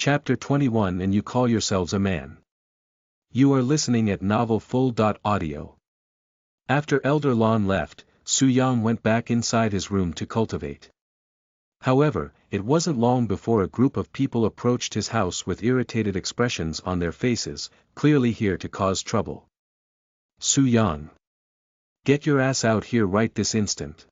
Chapter 21 And you call yourselves a man. You are listening at Novel Full.audio. After Elder Lon left, Su Yang went back inside his room to cultivate. However, it wasn't long before a group of people approached his house with irritated expressions on their faces, clearly here to cause trouble. Su Yang. Get your ass out here right this instant.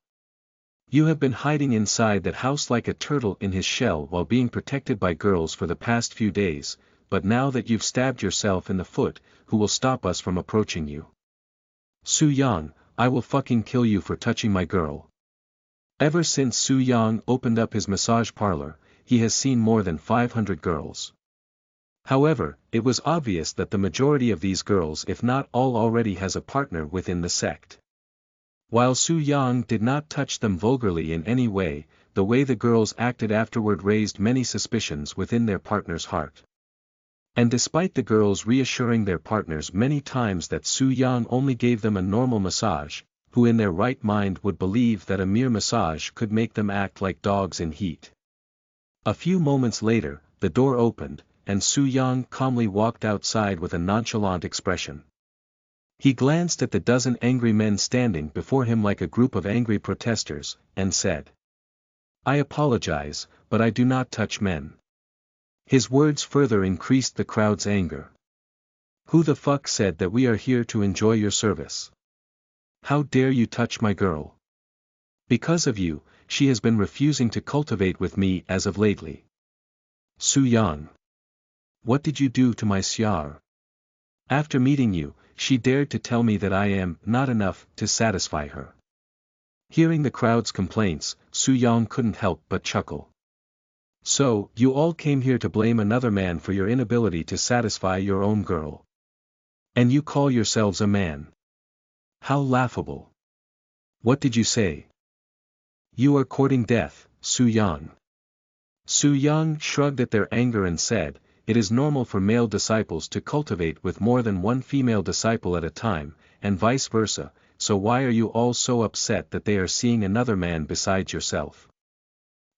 You have been hiding inside that house like a turtle in his shell while being protected by girls for the past few days, but now that you've stabbed yourself in the foot, who will stop us from approaching you? Su Yang, I will fucking kill you for touching my girl. Ever since Su Yang opened up his massage parlor, he has seen more than 500 girls. However, it was obvious that the majority of these girls, if not all, already has a partner within the sect. While Su Yang did not touch them vulgarly in any way, the way the girls acted afterward raised many suspicions within their partner's heart. And despite the girls reassuring their partners many times that Su Yang only gave them a normal massage, who in their right mind would believe that a mere massage could make them act like dogs in heat. A few moments later, the door opened, and Su Yang calmly walked outside with a nonchalant expression. He glanced at the dozen angry men standing before him like a group of angry protesters, and said, I apologize, but I do not touch men. His words further increased the crowd's anger. Who the fuck said that we are here to enjoy your service? How dare you touch my girl? Because of you, she has been refusing to cultivate with me as of lately. Su Yang. What did you do to my Xiar? After meeting you, she dared to tell me that I am not enough to satisfy her. Hearing the crowd's complaints, Su Yang couldn't help but chuckle. So, you all came here to blame another man for your inability to satisfy your own girl. And you call yourselves a man. How laughable. What did you say? You are courting death, Su Yang. Su Yang shrugged at their anger and said, it is normal for male disciples to cultivate with more than one female disciple at a time, and vice versa, so why are you all so upset that they are seeing another man besides yourself?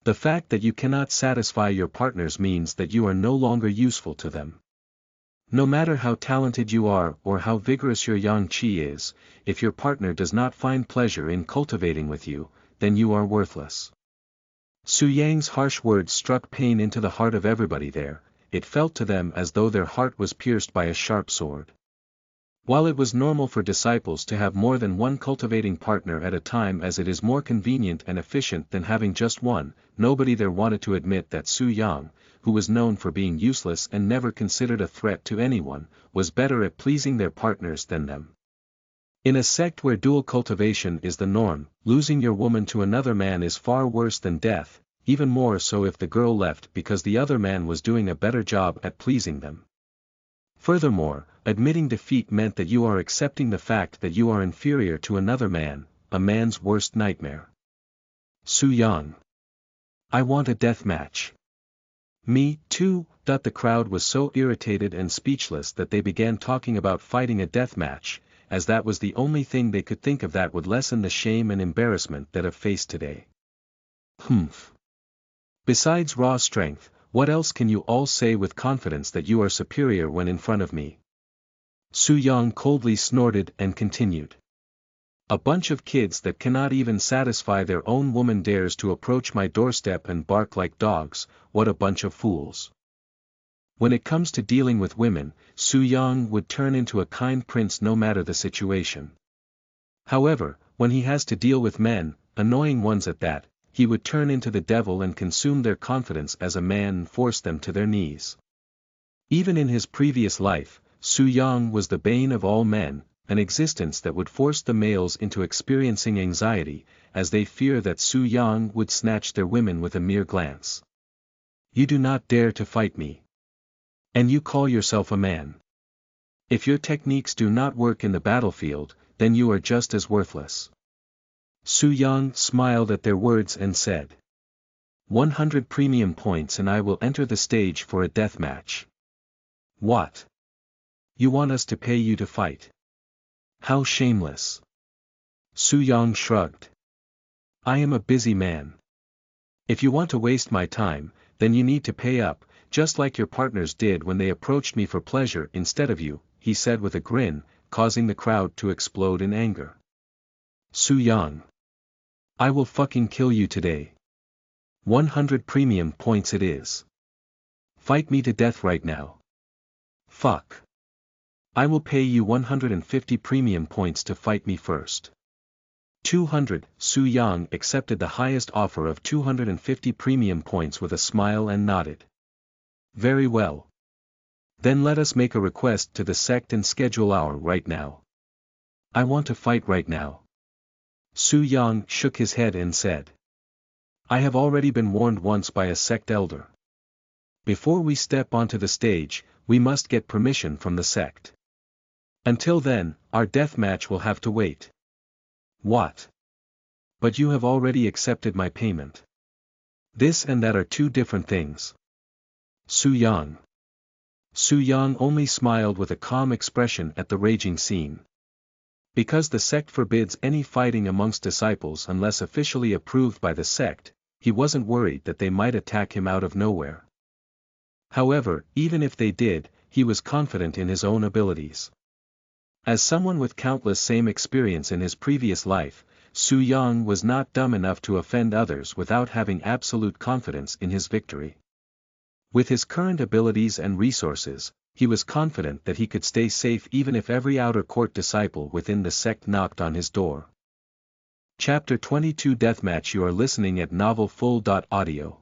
The fact that you cannot satisfy your partners means that you are no longer useful to them. No matter how talented you are or how vigorous your yang qi is, if your partner does not find pleasure in cultivating with you, then you are worthless. Su Yang's harsh words struck pain into the heart of everybody there. It felt to them as though their heart was pierced by a sharp sword. While it was normal for disciples to have more than one cultivating partner at a time as it is more convenient and efficient than having just one, nobody there wanted to admit that Su Yang, who was known for being useless and never considered a threat to anyone, was better at pleasing their partners than them. In a sect where dual cultivation is the norm, losing your woman to another man is far worse than death, even more so if the girl left because the other man was doing a better job at pleasing them. Furthermore, admitting defeat meant that you are accepting the fact that you are inferior to another man, a man's worst nightmare. Su Yang. I want a death match. Me, too. The crowd was so irritated and speechless that they began talking about fighting a death match, as that was the only thing they could think of that would lessen the shame and embarrassment that have faced today. Humph. Besides raw strength, what else can you all say with confidence that you are superior when in front of me? Su Yang coldly snorted and continued. A bunch of kids that cannot even satisfy their own woman dares to approach my doorstep and bark like dogs, what a bunch of fools. When it comes to dealing with women, Su Yang would turn into a kind prince no matter the situation. However, when he has to deal with men, annoying ones at that, he would turn into the devil and consume their confidence as a man and force them to their knees. Even in his previous life, Su Yang was the bane of all men, an existence that would force the males into experiencing anxiety, as they fear that Su Yang would snatch their women with a mere glance. You do not dare to fight me. And you call yourself a man. If your techniques do not work in the battlefield, then you are just as worthless. Su Yang smiled at their words and said, 100 premium points and I will enter the stage for a death match. What? You want us to pay you to fight? How shameless. Su Yang shrugged. I am a busy man. If you want to waste my time, then you need to pay up. just like your partners did when they approached me for pleasure instead of you, he said with a grin, causing the crowd to explode in anger. Su Yang. I will fucking kill you today. 100 premium points it is. Fight me to death right now. Fuck. I will pay you 150 premium points to fight me first. 200, Su Yang accepted the highest offer of 250 premium points with a smile and nodded. Very well. Then let us make a request to the sect and schedule our right now. I want to fight right now. Su Yang shook his head and said. I have already been warned once by a sect elder. Before we step onto the stage, we must get permission from the sect. Until then, our death match will have to wait. What? But you have already accepted my payment. This and that are two different things. Su Yang. Su Yang only smiled with a calm expression at the raging scene. Because the sect forbids any fighting amongst disciples unless officially approved by the sect, he wasn't worried that they might attack him out of nowhere. However, even if they did, he was confident in his own abilities. As someone with countless same experience in his previous life, Su Yang was not dumb enough to offend others without having absolute confidence in his victory. With his current abilities and resources, he was confident that he could stay safe even if every outer court disciple within the sect knocked on his door. Chapter 22 Deathmatch. You are listening at novelfull.audio.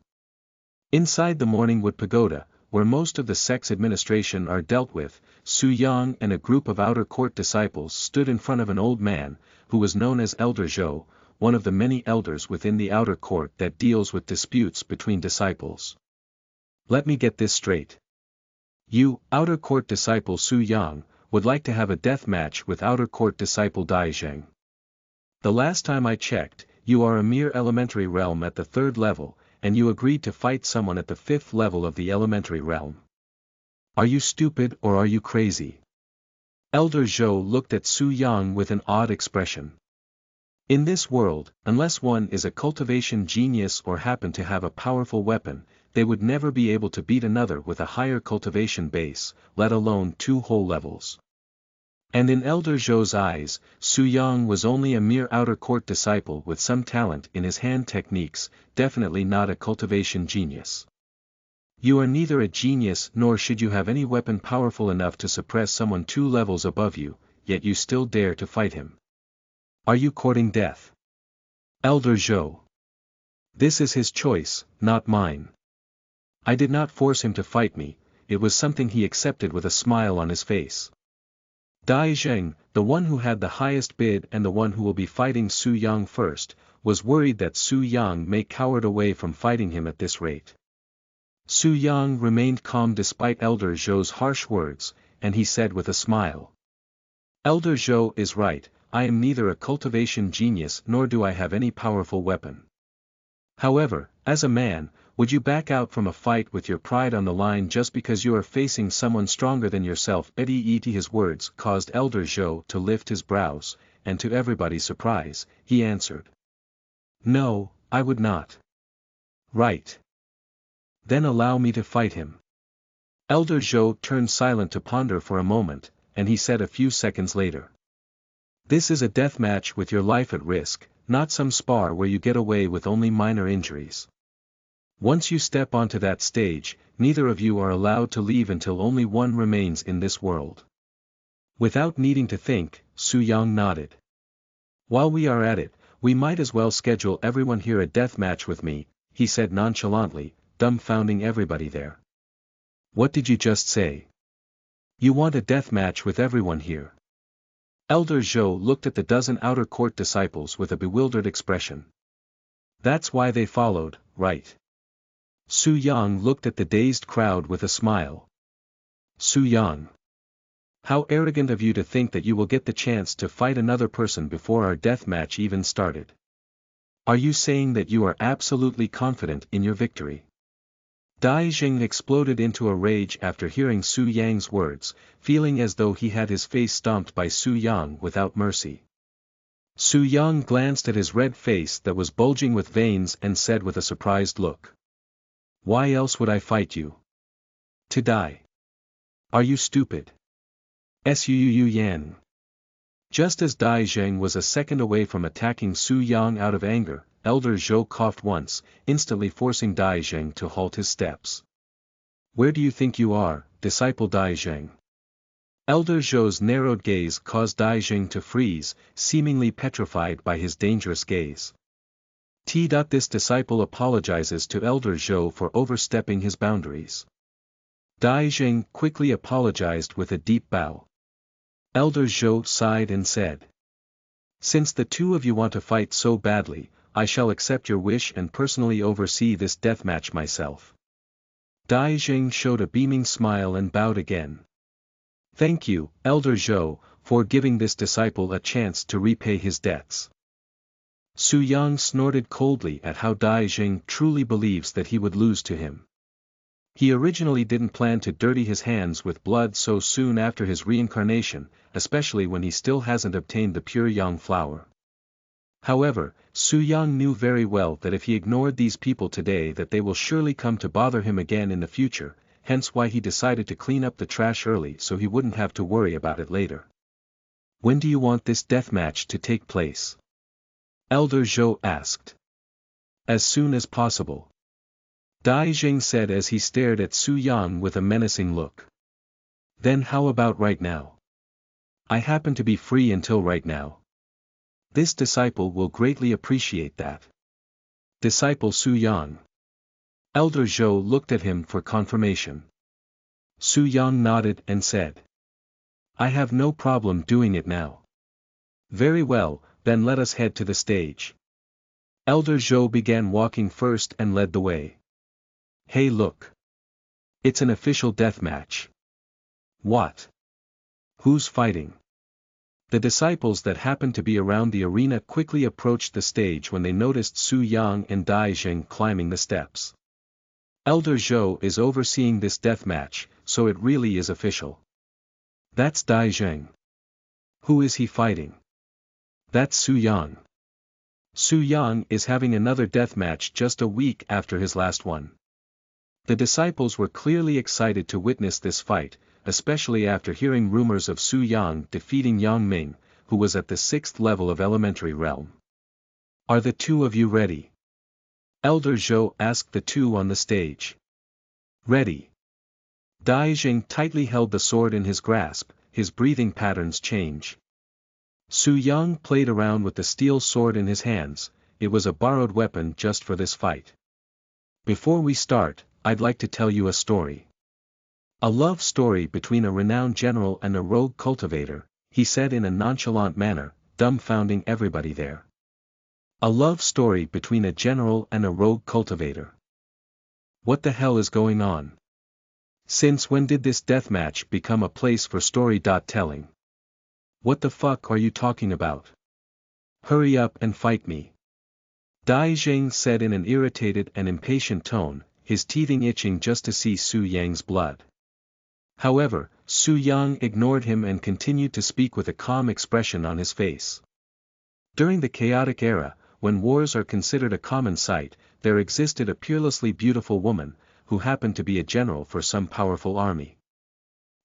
Inside the Morningwood Pagoda, where most of the sect's administration are dealt with, Su Yang and a group of outer court disciples stood in front of an old man, who was known as Elder Zhou, one of the many elders within the outer court that deals with disputes between disciples. Let me get this straight. You, outer court disciple Su Yang, would like to have a death match with outer court disciple Dai Zheng. The last time I checked, you are a mere elementary realm at the 3rd level, and you agreed to fight someone at the 5th level of the elementary realm. Are you stupid or are you crazy? Elder Zhou looked at Su Yang with an odd expression. In this world, unless one is a cultivation genius or happen to have a powerful weapon, they would never be able to beat another with a higher cultivation base, let alone 2 whole levels. And in Elder Zhou's eyes, Su Yang was only a mere outer court disciple with some talent in his hand techniques, definitely not a cultivation genius. You are neither a genius nor should you have any weapon powerful enough to suppress someone 2 levels above you, yet you still dare to fight him. Are you courting death? Elder Zhou. This is his choice, not mine. I did not force him to fight me, it was something he accepted with a smile on his face. Dai Zheng, the one who had the highest bid and the one who will be fighting Su Yang first, was worried that Su Yang may cower away from fighting him at this rate. Su Yang remained calm despite Elder Zhou's harsh words, and he said with a smile. Elder Zhou is right, I am neither a cultivation genius nor do I have any powerful weapon. However, as a man, would you back out from a fight with your pride on the line just because you are facing someone stronger than yourself? His words caused Elder Zhou to lift his brows, and to everybody's surprise, he answered. No, I would not. Right. Then allow me to fight him. Elder Zhou turned silent to ponder for a moment, and he said a few seconds later. This is a death match with your life at risk, not some spar where you get away with only minor injuries. Once you step onto that stage, neither of you are allowed to leave until only one remains in this world. Without needing to think, Su Yang nodded. While we are at it, we might as well schedule everyone here a death match with me, he said nonchalantly, dumbfounding everybody there. What did you just say? You want a death match with everyone here? Elder Zhou looked at the dozen outer court disciples with a bewildered expression. That's why they followed, right? Su Yang looked at the dazed crowd with a smile. Su Yang. How arrogant of you to think that you will get the chance to fight another person before our death match even started. Are you saying that you are absolutely confident in your victory? Dai Zheng exploded into a rage after hearing Su Yang's words, feeling as though he had his face stomped by Su Yang without mercy. Su Yang glanced at his red face that was bulging with veins and said with a surprised look. Why else would I fight you? To die. Are you stupid? Su Yan. Just as Dai Zheng was a second away from attacking Su Yang out of anger, Elder Zhou coughed once, instantly forcing Dai Zheng to halt his steps. Where do you think you are, disciple Dai Zheng? Elder Zhou's narrowed gaze caused Dai Zheng to freeze, seemingly petrified by his dangerous gaze. This disciple apologizes to Elder Zhou for overstepping his boundaries. Dai Zheng quickly apologized with a deep bow. Elder Zhou sighed and said, "Since the two of you want to fight so badly, I shall accept your wish and personally oversee this deathmatch myself." Dai Zheng showed a beaming smile and bowed again. "Thank you, Elder Zhou, for giving this disciple a chance to repay his debts." Su Yang snorted coldly at how Dai Zheng truly believes that he would lose to him. He originally didn't plan to dirty his hands with blood so soon after his reincarnation, especially when he still hasn't obtained the pure yang flower. However, Su Yang knew very well that if he ignored these people today that they will surely come to bother him again in the future, hence why he decided to clean up the trash early so he wouldn't have to worry about it later. "When do you want this deathmatch to take place?" Elder Zhou asked. "As soon as possible," Dai Zheng said as he stared at Su Yang with a menacing look. "Then how about right now? I happen to be free until right now. This disciple will greatly appreciate that." "Disciple Su Yang." Elder Zhou looked at him for confirmation. Su Yang nodded and said, "I have no problem doing it now." "Very well, then let us head to the stage." Elder Zhou began walking first and led the way. "Hey look. It's an official deathmatch." "What? Who's fighting?" The disciples that happened to be around the arena quickly approached the stage when they noticed Su Yang and Dai Zheng climbing the steps. "Elder Zhou is overseeing this deathmatch, so it really is official." "That's Dai Zheng." "Who is he fighting?" "That's Su Yang." Su Yang is having another deathmatch just a week after his last one. The disciples were clearly excited to witness this fight, especially after hearing rumors of Su Yang defeating Yang Ming, who was at the 6th level of elementary realm. "Are the two of you ready?" Elder Zhou asked the two on the stage. "Ready." Dai Zheng tightly held the sword in his grasp, his breathing patterns change. Su Yang played around with the steel sword in his hands, it was a borrowed weapon just for this fight. "Before we start, I'd like to tell you a story. A love story between a renowned general and a rogue cultivator," he said in a nonchalant manner, dumbfounding everybody there. "A love story between a general and a rogue cultivator. What the hell is going on? Since when did this deathmatch become a place for story-telling? What the fuck are you talking about? Hurry up and fight me." Dai Zheng said in an irritated and impatient tone, his teething itching just to see Su Yang's blood. However, Su Yang ignored him and continued to speak with a calm expression on his face. During the chaotic era, when wars are considered a common sight, there existed a peerlessly beautiful woman, who happened to be a general for some powerful army.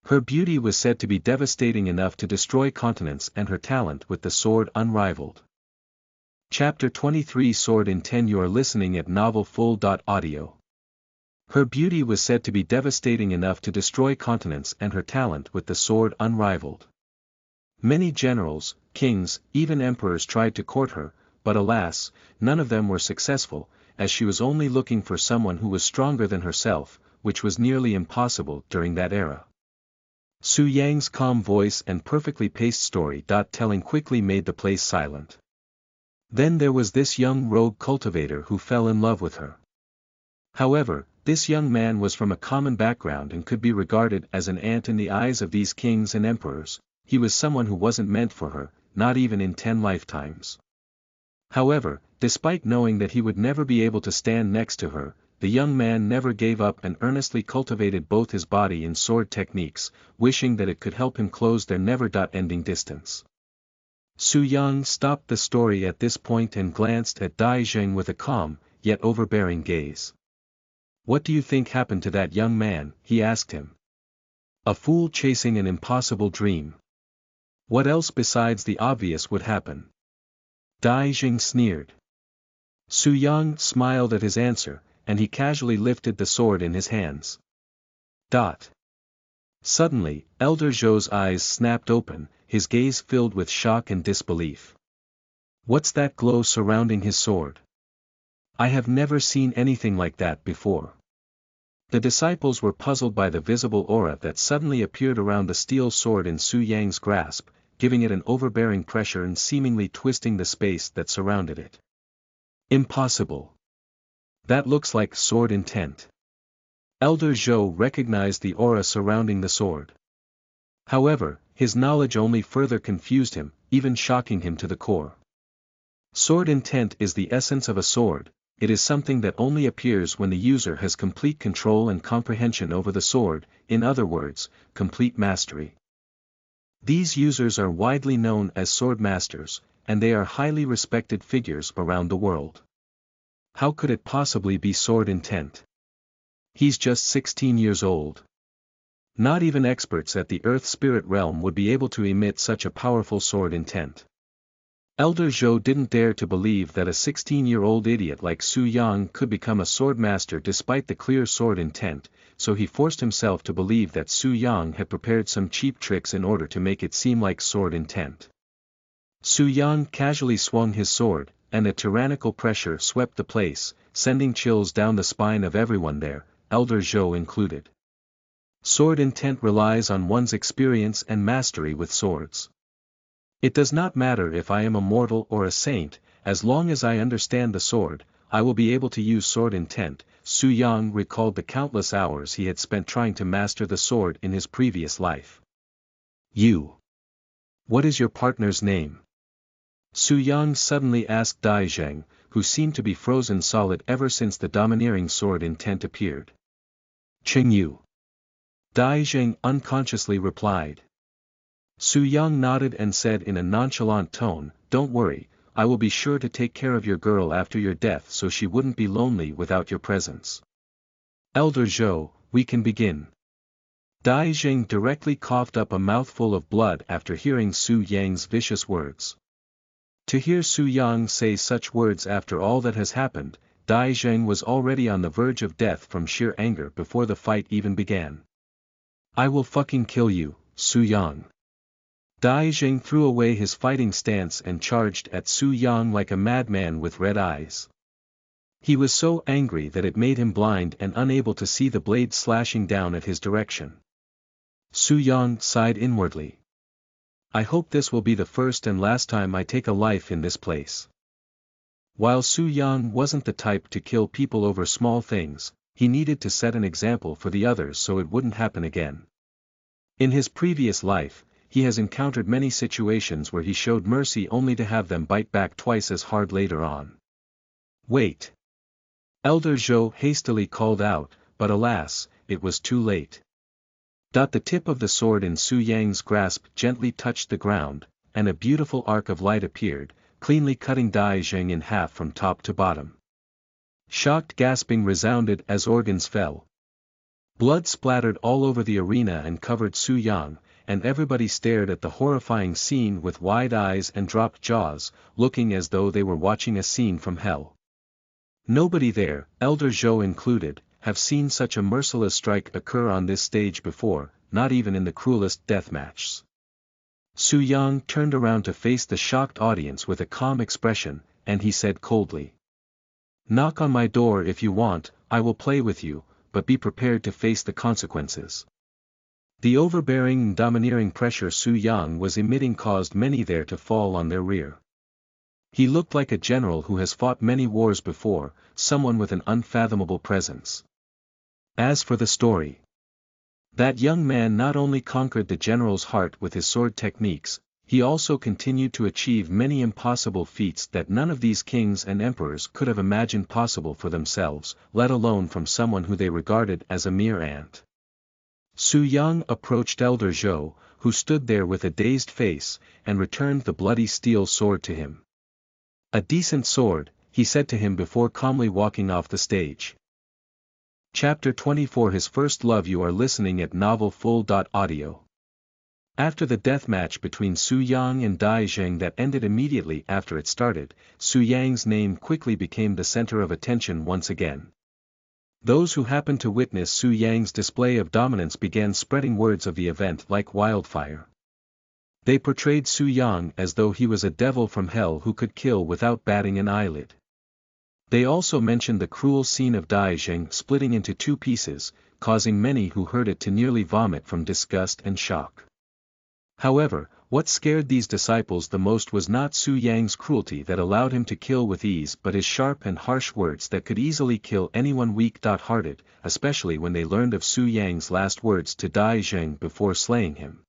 Her beauty was said to be devastating enough to destroy continents and her talent with the sword unrivaled. Chapter 23 Sword in 10 You are listening at novelfull.audio. Her beauty was said to be devastating enough to destroy continents and her talent with the sword unrivaled. Many generals, kings, even emperors tried to court her, but alas, none of them were successful, as she was only looking for someone who was stronger than herself, which was nearly impossible during that era. Su Yang's calm voice and perfectly paced story-telling quickly made the place silent. Then there was this young rogue cultivator who fell in love with her. However, this young man was from a common background and could be regarded as an ant in the eyes of these kings and emperors. He was someone who wasn't meant for her, not even in 10 lifetimes. However, despite knowing that he would never be able to stand next to her, the young man never gave up and earnestly cultivated both his body and sword techniques, wishing that it could help him close their never-ending distance. Su Yang stopped the story at this point and glanced at Dai Zheng with a calm, yet overbearing gaze. What do you think happened to that young man? He asked him. A fool chasing an impossible dream. What else besides the obvious would happen? Dai Jing sneered. Su Yang smiled at his answer, and he casually lifted the sword in his hands. Suddenly, Elder Zhou's eyes snapped open, his gaze filled with shock and disbelief. What's that glow surrounding his sword? I have never seen anything like that before. The disciples were puzzled by the visible aura that suddenly appeared around the steel sword in Su Yang's grasp, giving it an overbearing pressure and seemingly twisting the space that surrounded it. Impossible. That looks like sword intent. Elder Zhou recognized the aura surrounding the sword. However, his knowledge only further confused him, even shocking him to the core. Sword intent is the essence of a sword. It is something that only appears when the user has complete control and comprehension over the sword, in other words, complete mastery. These users are widely known as sword masters, and they are highly respected figures around the world. How could it possibly be sword intent? He's just 16 years old. Not even experts at the Earth Spirit realm would be able to emit such a powerful sword intent. Elder Zhou didn't dare to believe that a 16-year-old idiot like Su Yang could become a sword master despite the clear sword intent, so he forced himself to believe that Su Yang had prepared some cheap tricks in order to make it seem like sword intent. Su Yang casually swung his sword, and a tyrannical pressure swept the place, sending chills down the spine of everyone there, Elder Zhou included. Sword intent relies on one's experience and mastery with swords. It does not matter if I am a mortal or a saint, as long as I understand the sword, I will be able to use sword intent. Su Yang recalled the countless hours he had spent trying to master the sword in his previous life. You. What is your partner's name? Su Yang suddenly asked Dai Zheng, who seemed to be frozen solid ever since the domineering sword intent appeared. Cheng Yu. Dai Zheng unconsciously replied. Su Yang nodded and said in a nonchalant tone, "Don't worry, I will be sure to take care of your girl after your death so she wouldn't be lonely without your presence. Elder Zhou, we can begin." Dai Jing directly coughed up a mouthful of blood after hearing Su Yang's vicious words. To hear Su Yang say such words after all that has happened, Dai Jing was already on the verge of death from sheer anger before the fight even began. I will fucking kill you, Su Yang. Dai Jing threw away his fighting stance and charged at Su Yang like a madman with red eyes. He was so angry that it made him blind and unable to see the blade slashing down at his direction. Su Yang sighed inwardly. I hope this will be the first and last time I take a life in this place. While Su Yang wasn't the type to kill people over small things, he needed to set an example for the others so it wouldn't happen again. In his previous life, he has encountered many situations where he showed mercy only to have them bite back twice as hard later on. Wait. Elder Zhou hastily called out, but alas, it was too late. The tip of the sword in Su Yang's grasp gently touched the ground, and a beautiful arc of light appeared, cleanly cutting Dai Zheng in half from top to bottom. Shocked gasping resounded as organs fell. Blood splattered all over the arena and covered Su Yang, and everybody stared at the horrifying scene with wide eyes and dropped jaws, looking as though they were watching a scene from hell. Nobody there, Elder Zhou included, have seen such a merciless strike occur on this stage before, not even in the cruelest death matches. Su Yang turned around to face the shocked audience with a calm expression, and he said coldly. Knock on my door if you want, I will play with you, but be prepared to face the consequences. The overbearing and domineering pressure Su Yang was emitting caused many there to fall on their rear. He looked like a general who has fought many wars before, someone with an unfathomable presence. As for the story, that young man not only conquered the general's heart with his sword techniques, he also continued to achieve many impossible feats that none of these kings and emperors could have imagined possible for themselves, let alone from someone who they regarded as a mere ant. Su Yang approached Elder Zhou, who stood there with a dazed face, and returned the bloody steel sword to him. A decent sword, he said to him before calmly walking off the stage. Chapter 24 His First Love. You are listening at novelfull.audio. After the death match between Su Yang and Dai Zheng that ended immediately after it started, Su Yang's name quickly became the center of attention once again. Those who happened to witness Su Yang's display of dominance began spreading words of the event like wildfire. They portrayed Su Yang as though he was a devil from hell who could kill without batting an eyelid. They also mentioned the cruel scene of Dai Zheng splitting into two pieces, causing many who heard it to nearly vomit from disgust and shock. However, what scared these disciples the most was not Su Yang's cruelty that allowed him to kill with ease but his sharp and harsh words that could easily kill anyone weak-hearted, especially when they learned of Su Yang's last words to Dai Zheng before slaying him.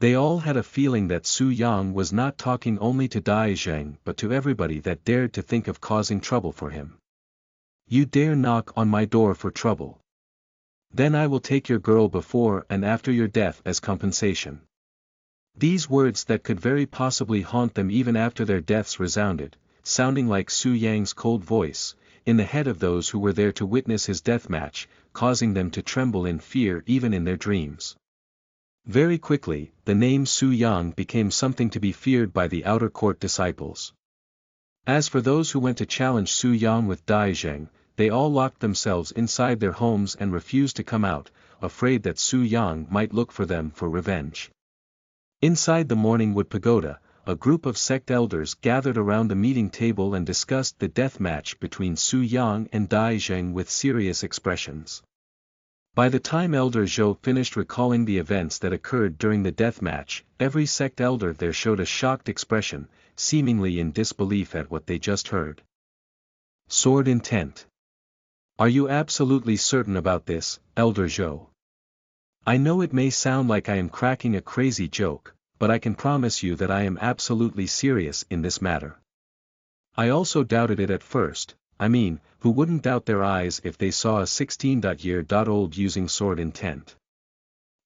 They all had a feeling that Su Yang was not talking only to Dai Zheng but to everybody that dared to think of causing trouble for him. You dare knock on my door for trouble. Then I will take your girl before and after your death as compensation. These words that could very possibly haunt them even after their deaths resounded, sounding like Su Yang's cold voice, in the head of those who were there to witness his death match, causing them to tremble in fear even in their dreams. Very quickly, the name Su Yang became something to be feared by the outer court disciples. As for those who went to challenge Su Yang with Dai Zheng, they all locked themselves inside their homes and refused to come out, afraid that Su Yang might look for them for revenge. Inside the Morning Wood Pagoda, a group of sect elders gathered around the meeting table and discussed the death match between Su Yang and Dai Zheng with serious expressions. By the time Elder Zhou finished recalling the events that occurred during the death match, every sect elder there showed a shocked expression, seemingly in disbelief at what they just heard. Sword intent. Are you absolutely certain about this, Elder Zhou? I know it may sound like I am cracking a crazy joke, but I can promise you that I am absolutely serious in this matter. I also doubted it at first. I mean, who wouldn't doubt their eyes if they saw a 16-year-old using sword intent?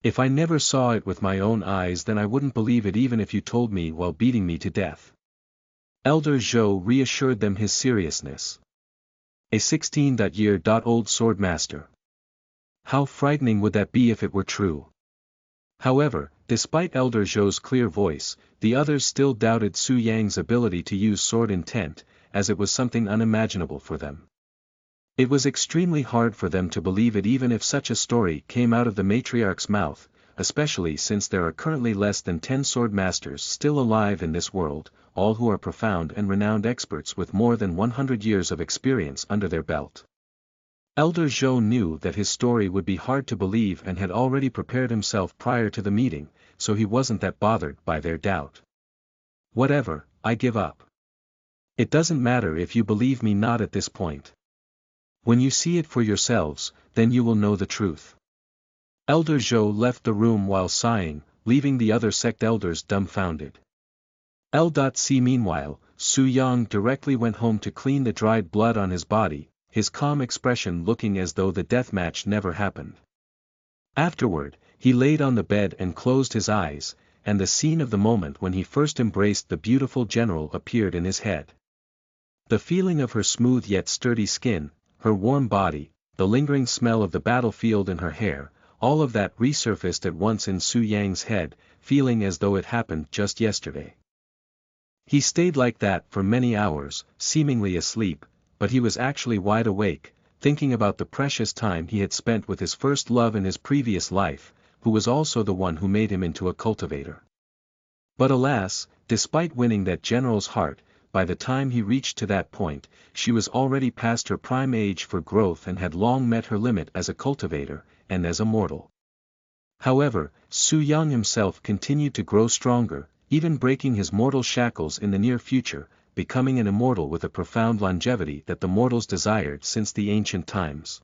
If I never saw it with my own eyes then I wouldn't believe it even if you told me while beating me to death. Elder Zhou reassured them his seriousness. A 16-year-old sword master. How frightening would that be if it were true? However, despite Elder Zhou's clear voice, the others still doubted Su Yang's ability to use sword intent, as it was something unimaginable for them. It was extremely hard for them to believe it even if such a story came out of the matriarch's mouth, especially since there are currently less than 10 sword masters still alive in this world, all who are profound and renowned experts with more than 100 years of experience under their belt. Elder Zhou knew that his story would be hard to believe and had already prepared himself prior to the meeting, so he wasn't that bothered by their doubt. Whatever, I give up. It doesn't matter if you believe me not at this point. When you see it for yourselves, then you will know the truth. Elder Zhou left the room while sighing, leaving the other sect elders dumbfounded. L.C. Meanwhile, Su Yang directly went home to clean the dried blood on his body, his calm expression looking as though the death match never happened. Afterward, he laid on the bed and closed his eyes, and the scene of the moment when he first embraced the beautiful general appeared in his head. The feeling of her smooth yet sturdy skin, her warm body, the lingering smell of the battlefield in her hair, all of that resurfaced at once in Su Yang's head, feeling as though it happened just yesterday. He stayed like that for many hours, seemingly asleep, but he was actually wide awake, thinking about the precious time he had spent with his first love in his previous life, who was also the one who made him into a cultivator. But alas, despite winning that general's heart, by the time he reached to that point, she was already past her prime age for growth and had long met her limit as a cultivator, and as a mortal. However, Su Yang himself continued to grow stronger, even breaking his mortal shackles in the near future, becoming an immortal with a profound longevity that the mortals desired since the ancient times.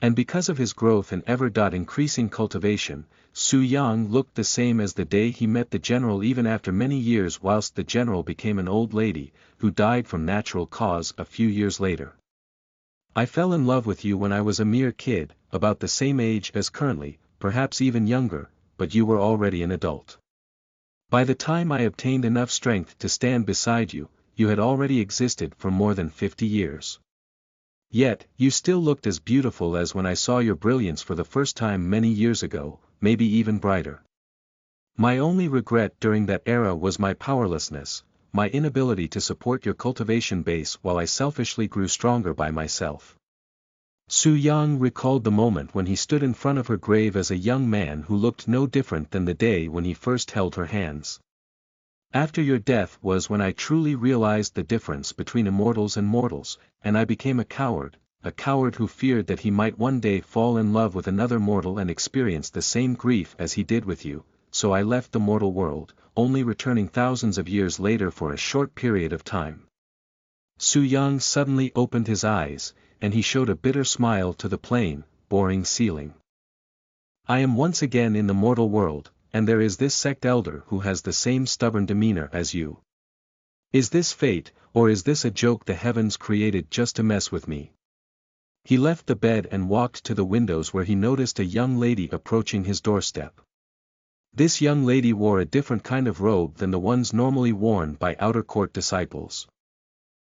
And because of his growth and ever-increasing cultivation, Su Yang looked the same as the day he met the general even after many years whilst the general became an old lady, who died from natural cause a few years later. I fell in love with you when I was a mere kid, about the same age as currently, perhaps even younger, but you were already an adult. By the time I obtained enough strength to stand beside you, you had already existed for more than 50 years. Yet, you still looked as beautiful as when I saw your brilliance for the first time many years ago, maybe even brighter. My only regret during that era was my powerlessness, my inability to support your cultivation base while I selfishly grew stronger by myself. Su Yang recalled the moment when he stood in front of her grave as a young man who looked no different than the day when he first held her hands. After your death was when I truly realized the difference between immortals and mortals, and I became a coward who feared that he might one day fall in love with another mortal and experience the same grief as he did with you, so I left the mortal world, only returning thousands of years later for a short period of time. Su Yang suddenly opened his eyes, and he showed a bitter smile to the plain, boring ceiling. I am once again in the mortal world, and there is this sect elder who has the same stubborn demeanor as you. Is this fate, or is this a joke the heavens created just to mess with me? He left the bed and walked to the windows where he noticed a young lady approaching his doorstep. This young lady wore a different kind of robe than the ones normally worn by outer court disciples.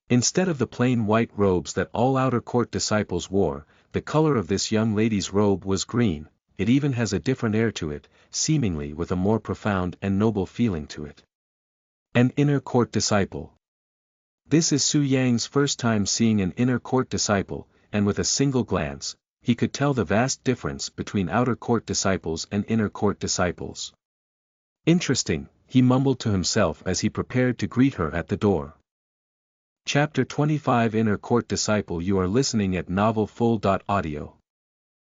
Instead of the plain white robes that all outer court disciples wore, the color of this young lady's robe was green. It even has a different air to it, seemingly with a more profound and noble feeling to it. An inner court disciple. This is Su Yang's first time seeing an inner court disciple, and with a single glance, he could tell the vast difference between outer court disciples and inner court disciples. Interesting, he mumbled to himself as he prepared to greet her at the door. Chapter 25 Inner Court Disciple. You are listening at novelfull.audio.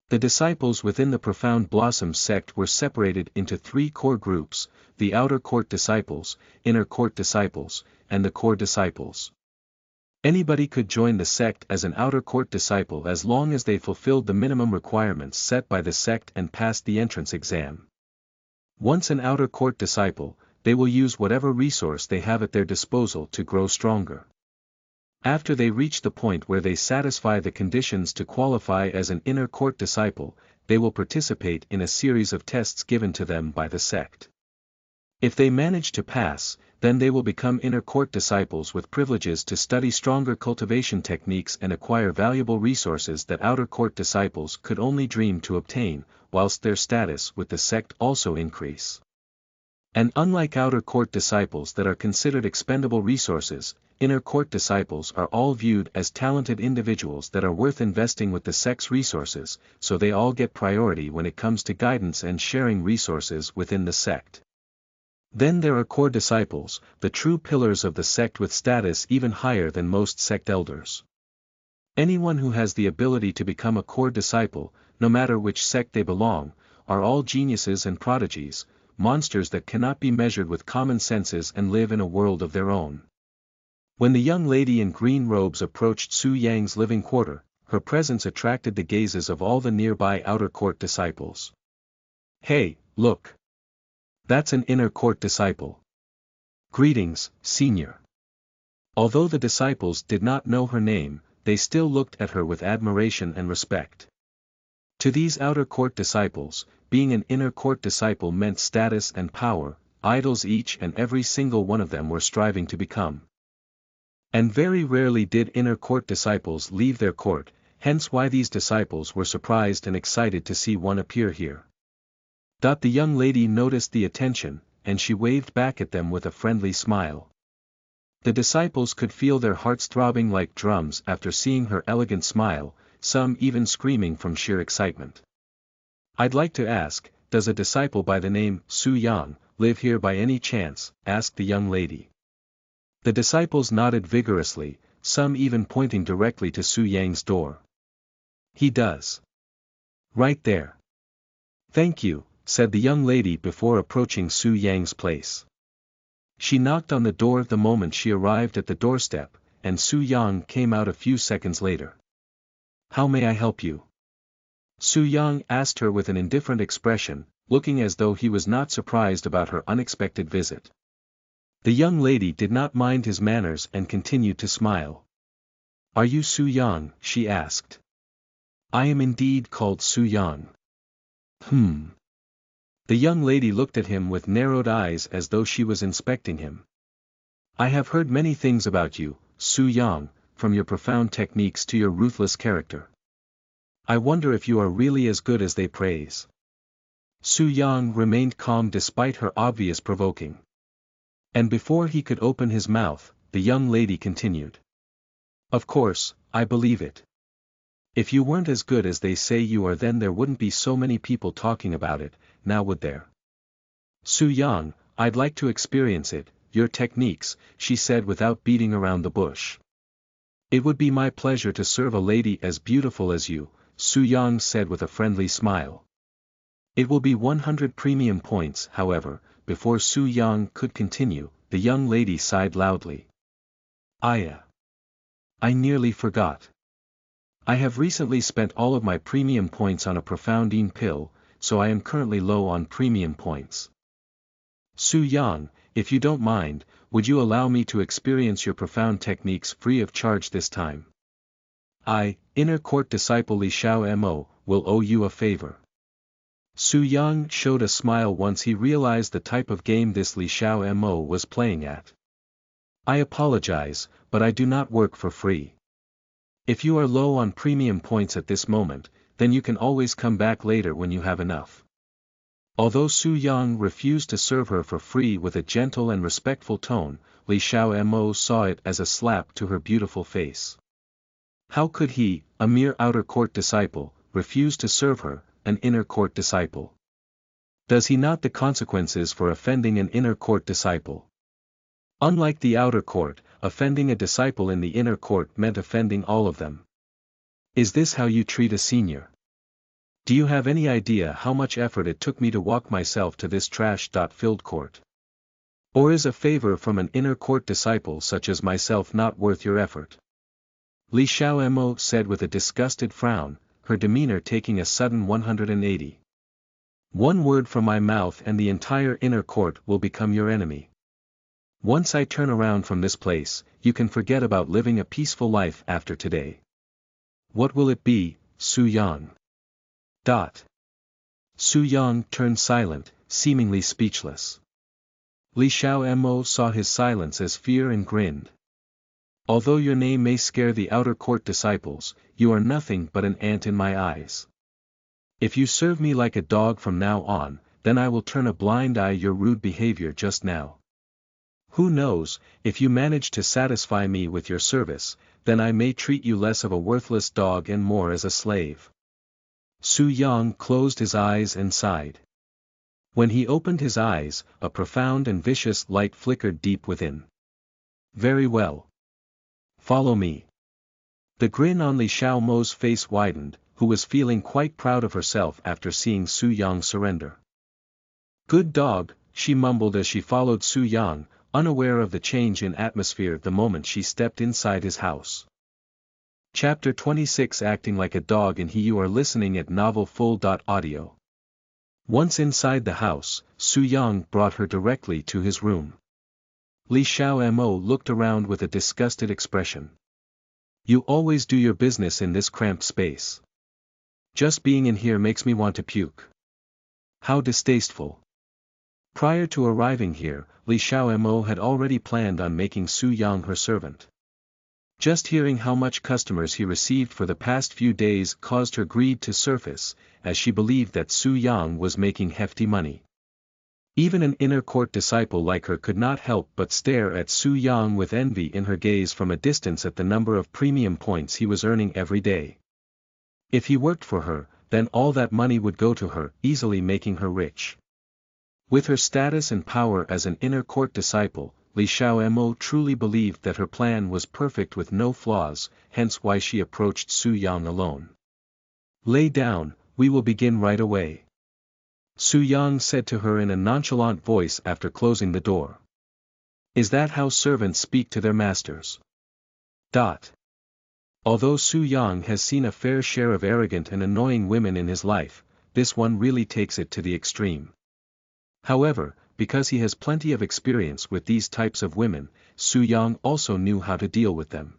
The disciples within the Profound Blossom sect were separated into three core groups: the outer court disciples, inner court disciples, and the core disciples. Anybody could join the sect as an outer court disciple as long as they fulfilled the minimum requirements set by the sect and passed the entrance exam. Once an outer court disciple, they will use whatever resource they have at their disposal to grow stronger. After they reach the point where they satisfy the conditions to qualify as an inner court disciple, they will participate in a series of tests given to them by the sect. If they manage to pass, then they will become inner court disciples with privileges to study stronger cultivation techniques and acquire valuable resources that outer court disciples could only dream to obtain, whilst their status with the sect also increase. And unlike outer court disciples that are considered expendable resources, inner court disciples are all viewed as talented individuals that are worth investing with the sect's resources, so they all get priority when it comes to guidance and sharing resources within the sect. Then there are core disciples, the true pillars of the sect with status even higher than most sect elders. Anyone who has the ability to become a core disciple, no matter which sect they belong, are all geniuses and prodigies, monsters that cannot be measured with common senses and live in a world of their own. When the young lady in green robes approached Su Yang's living quarter, her presence attracted the gazes of all the nearby outer court disciples. Hey, look! That's an inner court disciple. Greetings, senior. Although the disciples did not know her name, they still looked at her with admiration and respect. To these outer court disciples, being an inner court disciple meant status and power, idols each and every single one of them were striving to become. And very rarely did inner court disciples leave their court, hence why these disciples were surprised and excited to see one appear here. The young lady noticed the attention, and she waved back at them with a friendly smile. The disciples could feel their hearts throbbing like drums after seeing her elegant smile, some even screaming from sheer excitement. I'd like to ask, does a disciple by the name Su Yang live here by any chance? Asked the young lady. The disciples nodded vigorously, some even pointing directly to Su Yang's door. He does. Right there. Thank you, said the young lady before approaching Su Yang's place. She knocked on the door the moment she arrived at the doorstep, and Su Yang came out a few seconds later. How may I help you? Su Yang asked her with an indifferent expression, looking as though he was not surprised about her unexpected visit. The young lady did not mind his manners and continued to smile. Are you Su Yang? She asked. I am indeed called Su Yang. The young lady looked at him with narrowed eyes as though she was inspecting him. I have heard many things about you, Su Yang, from your profound techniques to your ruthless character. I wonder if you are really as good as they praise. Su Yang remained calm despite her obvious provoking. And before he could open his mouth, the young lady continued. Of course, I believe it. If you weren't as good as they say you are, then there wouldn't be so many people talking about it, now would there? Su Yang, I'd like to experience it, your techniques, she said without beating around the bush. It would be my pleasure to serve a lady as beautiful as you, Su Yang said with a friendly smile. It will be 100 premium points, however. Before Su Yang could continue, the young lady sighed loudly. I nearly forgot. I have recently spent all of my premium points on a profoundine pill, so I am currently low on premium points. Su Yang, if you don't mind, would you allow me to experience your profound techniques free of charge this time? I, inner court disciple Li Xiao Mo, will owe you a favor. Su Yang showed a smile once he realized the type of game this Li Xiao Mo was playing at. I apologize, but I do not work for free. If you are low on premium points at this moment, then you can always come back later when you have enough. Although Su Yang refused to serve her for free with a gentle and respectful tone, Li Xiao Mo saw it as a slap to her beautiful face. How could he, a mere outer court disciple, refuse to serve her, an inner court disciple? Does he not the consequences for offending an inner court disciple? Unlike the outer court, offending a disciple in the inner court meant offending all of them. Is this how you treat a senior? Do you have any idea how much effort it took me to walk myself to this trash-filled court? Or is a favor from an inner court disciple such as myself not worth your effort? Li Xiao Mo said with a disgusted frown, her demeanor taking a sudden 180. One word from my mouth and the entire inner court will become your enemy. Once I turn around from this place, you can forget about living a peaceful life after today. What will it be, Su Yang? Su Yang turned silent, seemingly speechless. Li Xiao Mo saw his silence as fear and grinned. Although your name may scare the outer court disciples, you are nothing but an ant in my eyes. If you serve me like a dog from now on, then I will turn a blind eye your rude behavior just now. Who knows, if you manage to satisfy me with your service, then I may treat you less of a worthless dog and more as a slave. Su Yang closed his eyes and sighed. When he opened his eyes, a profound and vicious light flickered deep within. Very well. Follow me. The grin on Li Xiao Mo's face widened, who was feeling quite proud of herself after seeing Su Yang surrender. Good dog, she mumbled as she followed Su Yang, unaware of the change in atmosphere the moment she stepped inside his house. Chapter 26 Acting Like a Dog and He You are listening at novelfull.audio. Once inside the house, Su Yang brought her directly to his room. Li Xiao Mo looked around with a disgusted expression. You always do your business in this cramped space. Just being in here makes me want to puke. How distasteful. Prior to arriving here, Li Xiao Mo had already planned on making Su Yang her servant. Just hearing how much customers he received for the past few days caused her greed to surface, as she believed that Su Yang was making hefty money. Even an inner court disciple like her could not help but stare at Su Yang with envy in her gaze from a distance at the number of premium points he was earning every day. If he worked for her, then all that money would go to her, easily making her rich. With her status and power as an inner court disciple, Li Xiao Mo truly believed that her plan was perfect with no flaws, hence why she approached Su Yang alone. Lay down, we will begin right away. Su Yang said to her in a nonchalant voice after closing the door. Is that how servants speak to their masters? Although Su Yang has seen a fair share of arrogant and annoying women in his life, this one really takes it to the extreme. However, because he has plenty of experience with these types of women, Su Yang also knew how to deal with them.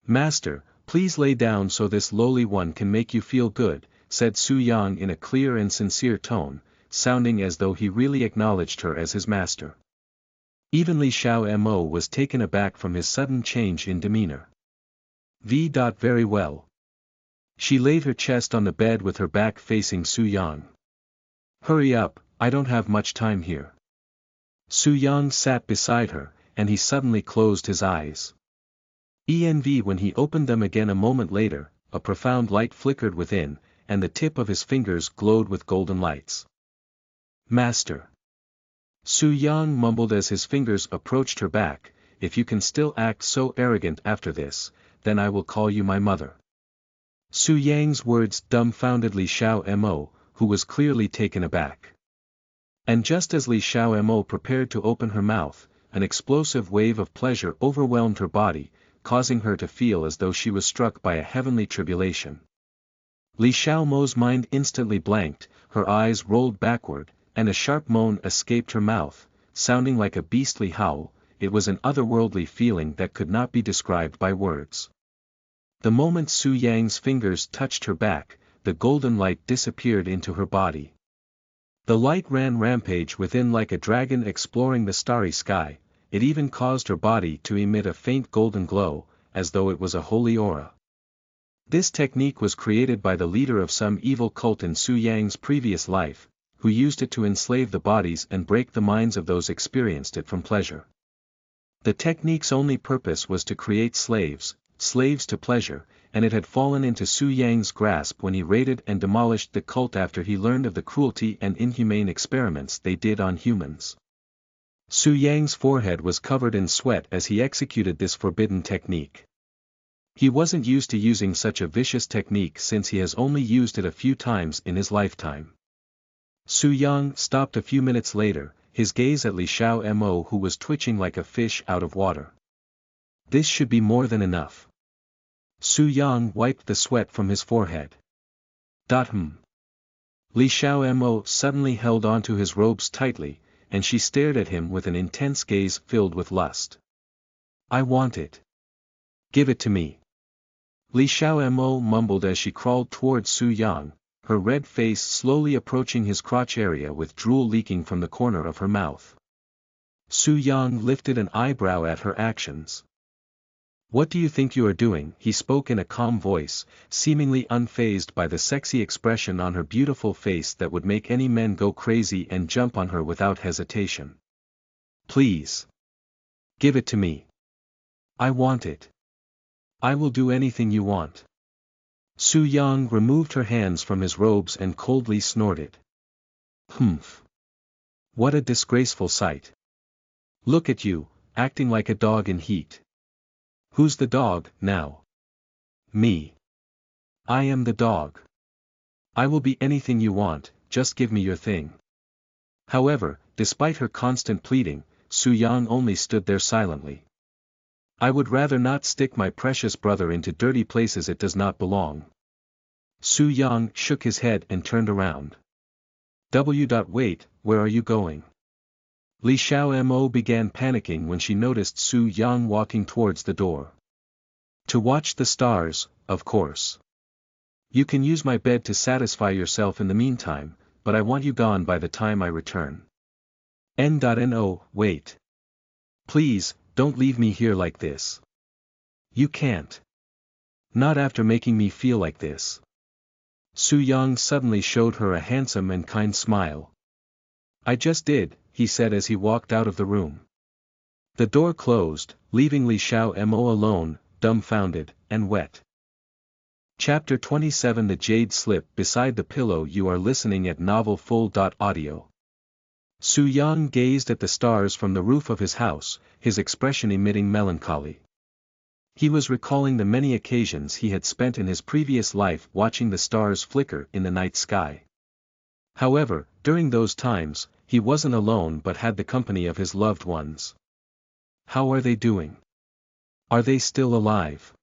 Master, please lay down so this lowly one can make you feel good, said Su Yang in a clear and sincere tone, sounding as though he really acknowledged her as his master. Even Li Xiao Mo was taken aback from his sudden change in demeanor. Very well. She laid her chest on the bed with her back facing Su Yang. Hurry up, I don't have much time here. Su Yang sat beside her, and he suddenly closed his eyes. When he opened them again a moment later, a profound light flickered within, and the tip of his fingers glowed with golden lights. Master. Su Yang mumbled as his fingers approached her back, if you can still act so arrogant after this, then I will call you my mother. Su Yang's words dumbfounded Li Xiao-mo, who was clearly taken aback. And just as Li Xiao-mo prepared to open her mouth, an explosive wave of pleasure overwhelmed her body, causing her to feel as though she was struck by a heavenly tribulation. Li Xiaomo's mind instantly blanked, her eyes rolled backward, and a sharp moan escaped her mouth, sounding like a beastly howl. It was an otherworldly feeling that could not be described by words. The moment Su Yang's fingers touched her back, the golden light disappeared into her body. The light ran rampage within like a dragon exploring the starry sky, it even caused her body to emit a faint golden glow, as though it was a holy aura. This technique was created by the leader of some evil cult in Su Yang's previous life, who used it to enslave the bodies and break the minds of those experienced it from pleasure. The technique's only purpose was to create slaves to pleasure, and it had fallen into Su Yang's grasp when he raided and demolished the cult after he learned of the cruelty and inhumane experiments they did on humans. Su Yang's forehead was covered in sweat as he executed this forbidden technique. He wasn't used to using such a vicious technique since he has only used it a few times in his lifetime. Su Yang stopped a few minutes later, his gaze at Li Xiao-mo who was twitching like a fish out of water. This should be more than enough. Su Yang wiped the sweat from his forehead. Li Xiao-mo suddenly held onto his robes tightly, and she stared at him with an intense gaze filled with lust. I want it. Give it to me. Li Xiao-mo mumbled as she crawled towards Su Yang, her red face slowly approaching his crotch area with drool leaking from the corner of her mouth. Su Yang lifted an eyebrow at her actions. What do you think you are doing? He spoke in a calm voice, seemingly unfazed by the sexy expression on her beautiful face that would make any man go crazy and jump on her without hesitation. Please. Give it to me. I want it. I will do anything you want. Su Yang removed her hands from his robes and coldly snorted. Humph. What a disgraceful sight. Look at you, acting like a dog in heat. Who's the dog, now? Me. I am the dog. I will be anything you want, just give me your thing. However, despite her constant pleading, Su Yang only stood there silently. I would rather not stick my precious brother into dirty places it does not belong. Su Yang shook his head and turned around. Wait, where are you going? Li Xiao-mo began panicking when she noticed Su Yang walking towards the door. To watch the stars, of course. You can use my bed to satisfy yourself in the meantime, but I want you gone by the time I return. No, wait. Please, don't leave me here like this. You can't. Not after making me feel like this. Su Yang suddenly showed her a handsome and kind smile. I just did, he said as he walked out of the room. The door closed, leaving Li Xiao-mo alone, dumbfounded, and wet. Chapter 27 The Jade Slip Beside the Pillow. You are listening at novelfull.audio. Su Yang gazed at the stars from the roof of his house, his expression emitting melancholy. He was recalling the many occasions he had spent in his previous life watching the stars flicker in the night sky. However, during those times, he wasn't alone but had the company of his loved ones. How are they doing? Are they still alive?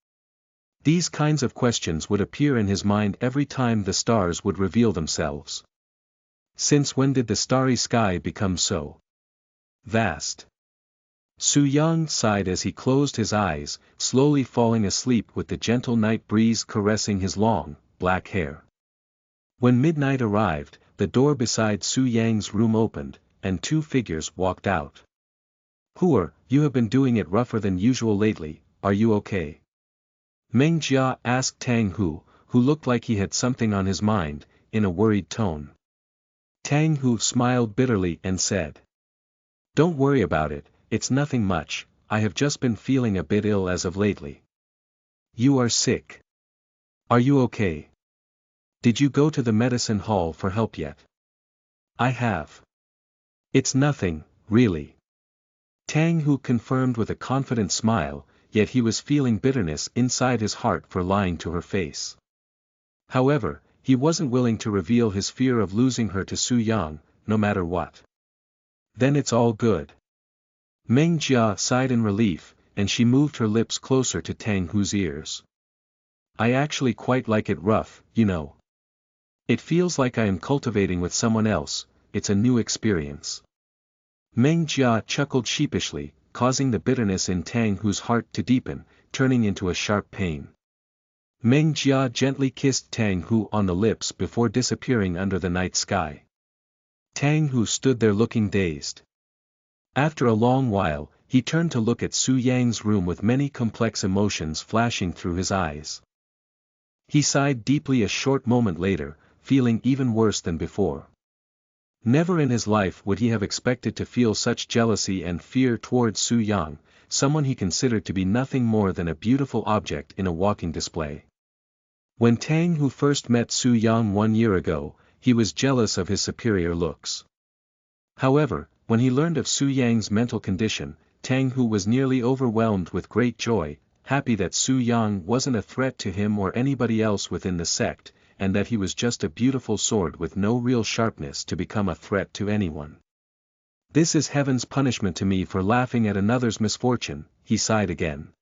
These kinds of questions would appear in his mind every time the stars would reveal themselves. Since when did the starry sky become so vast? Su Yang sighed as he closed his eyes, slowly falling asleep with the gentle night breeze caressing his long, black hair. When midnight arrived, the door beside Su Yang's room opened, and two figures walked out. You have been doing it rougher than usual lately, are you okay? Meng Jia asked Tang Hu, who looked like he had something on his mind, in a worried tone. Tang Hu smiled bitterly and said, "Don't worry about it, it's nothing much, I have just been feeling a bit ill as of lately." "You are sick. Are you okay? Did you go to the medicine hall for help yet?" "I have. It's nothing, really." Tang Hu confirmed with a confident smile, yet he was feeling bitterness inside his heart for lying to her face. However, he wasn't willing to reveal his fear of losing her to Su Yang, no matter what. "Then it's all good." Meng Jia sighed in relief, and she moved her lips closer to Tang Hu's ears. "I actually quite like it rough, you know. It feels like I am cultivating with someone else, it's a new experience." Meng Jia chuckled sheepishly, causing the bitterness in Tang Hu's heart to deepen, turning into a sharp pain. Meng Jia gently kissed Tang Hu on the lips before disappearing under the night sky. Tang Hu stood there looking dazed. After a long while, he turned to look at Su Yang's room with many complex emotions flashing through his eyes. He sighed deeply a short moment later, feeling even worse than before. Never in his life would he have expected to feel such jealousy and fear towards Su Yang, someone he considered to be nothing more than a beautiful object in a walking display. When Tang Hu first met Su Yang 1 year ago, he was jealous of his superior looks. However, when he learned of Su Yang's mental condition, Tang Hu was nearly overwhelmed with great joy, happy that Su Yang wasn't a threat to him or anybody else within the sect, and that he was just a beautiful sword with no real sharpness to become a threat to anyone. "This is heaven's punishment to me for laughing at another's misfortune," he sighed again.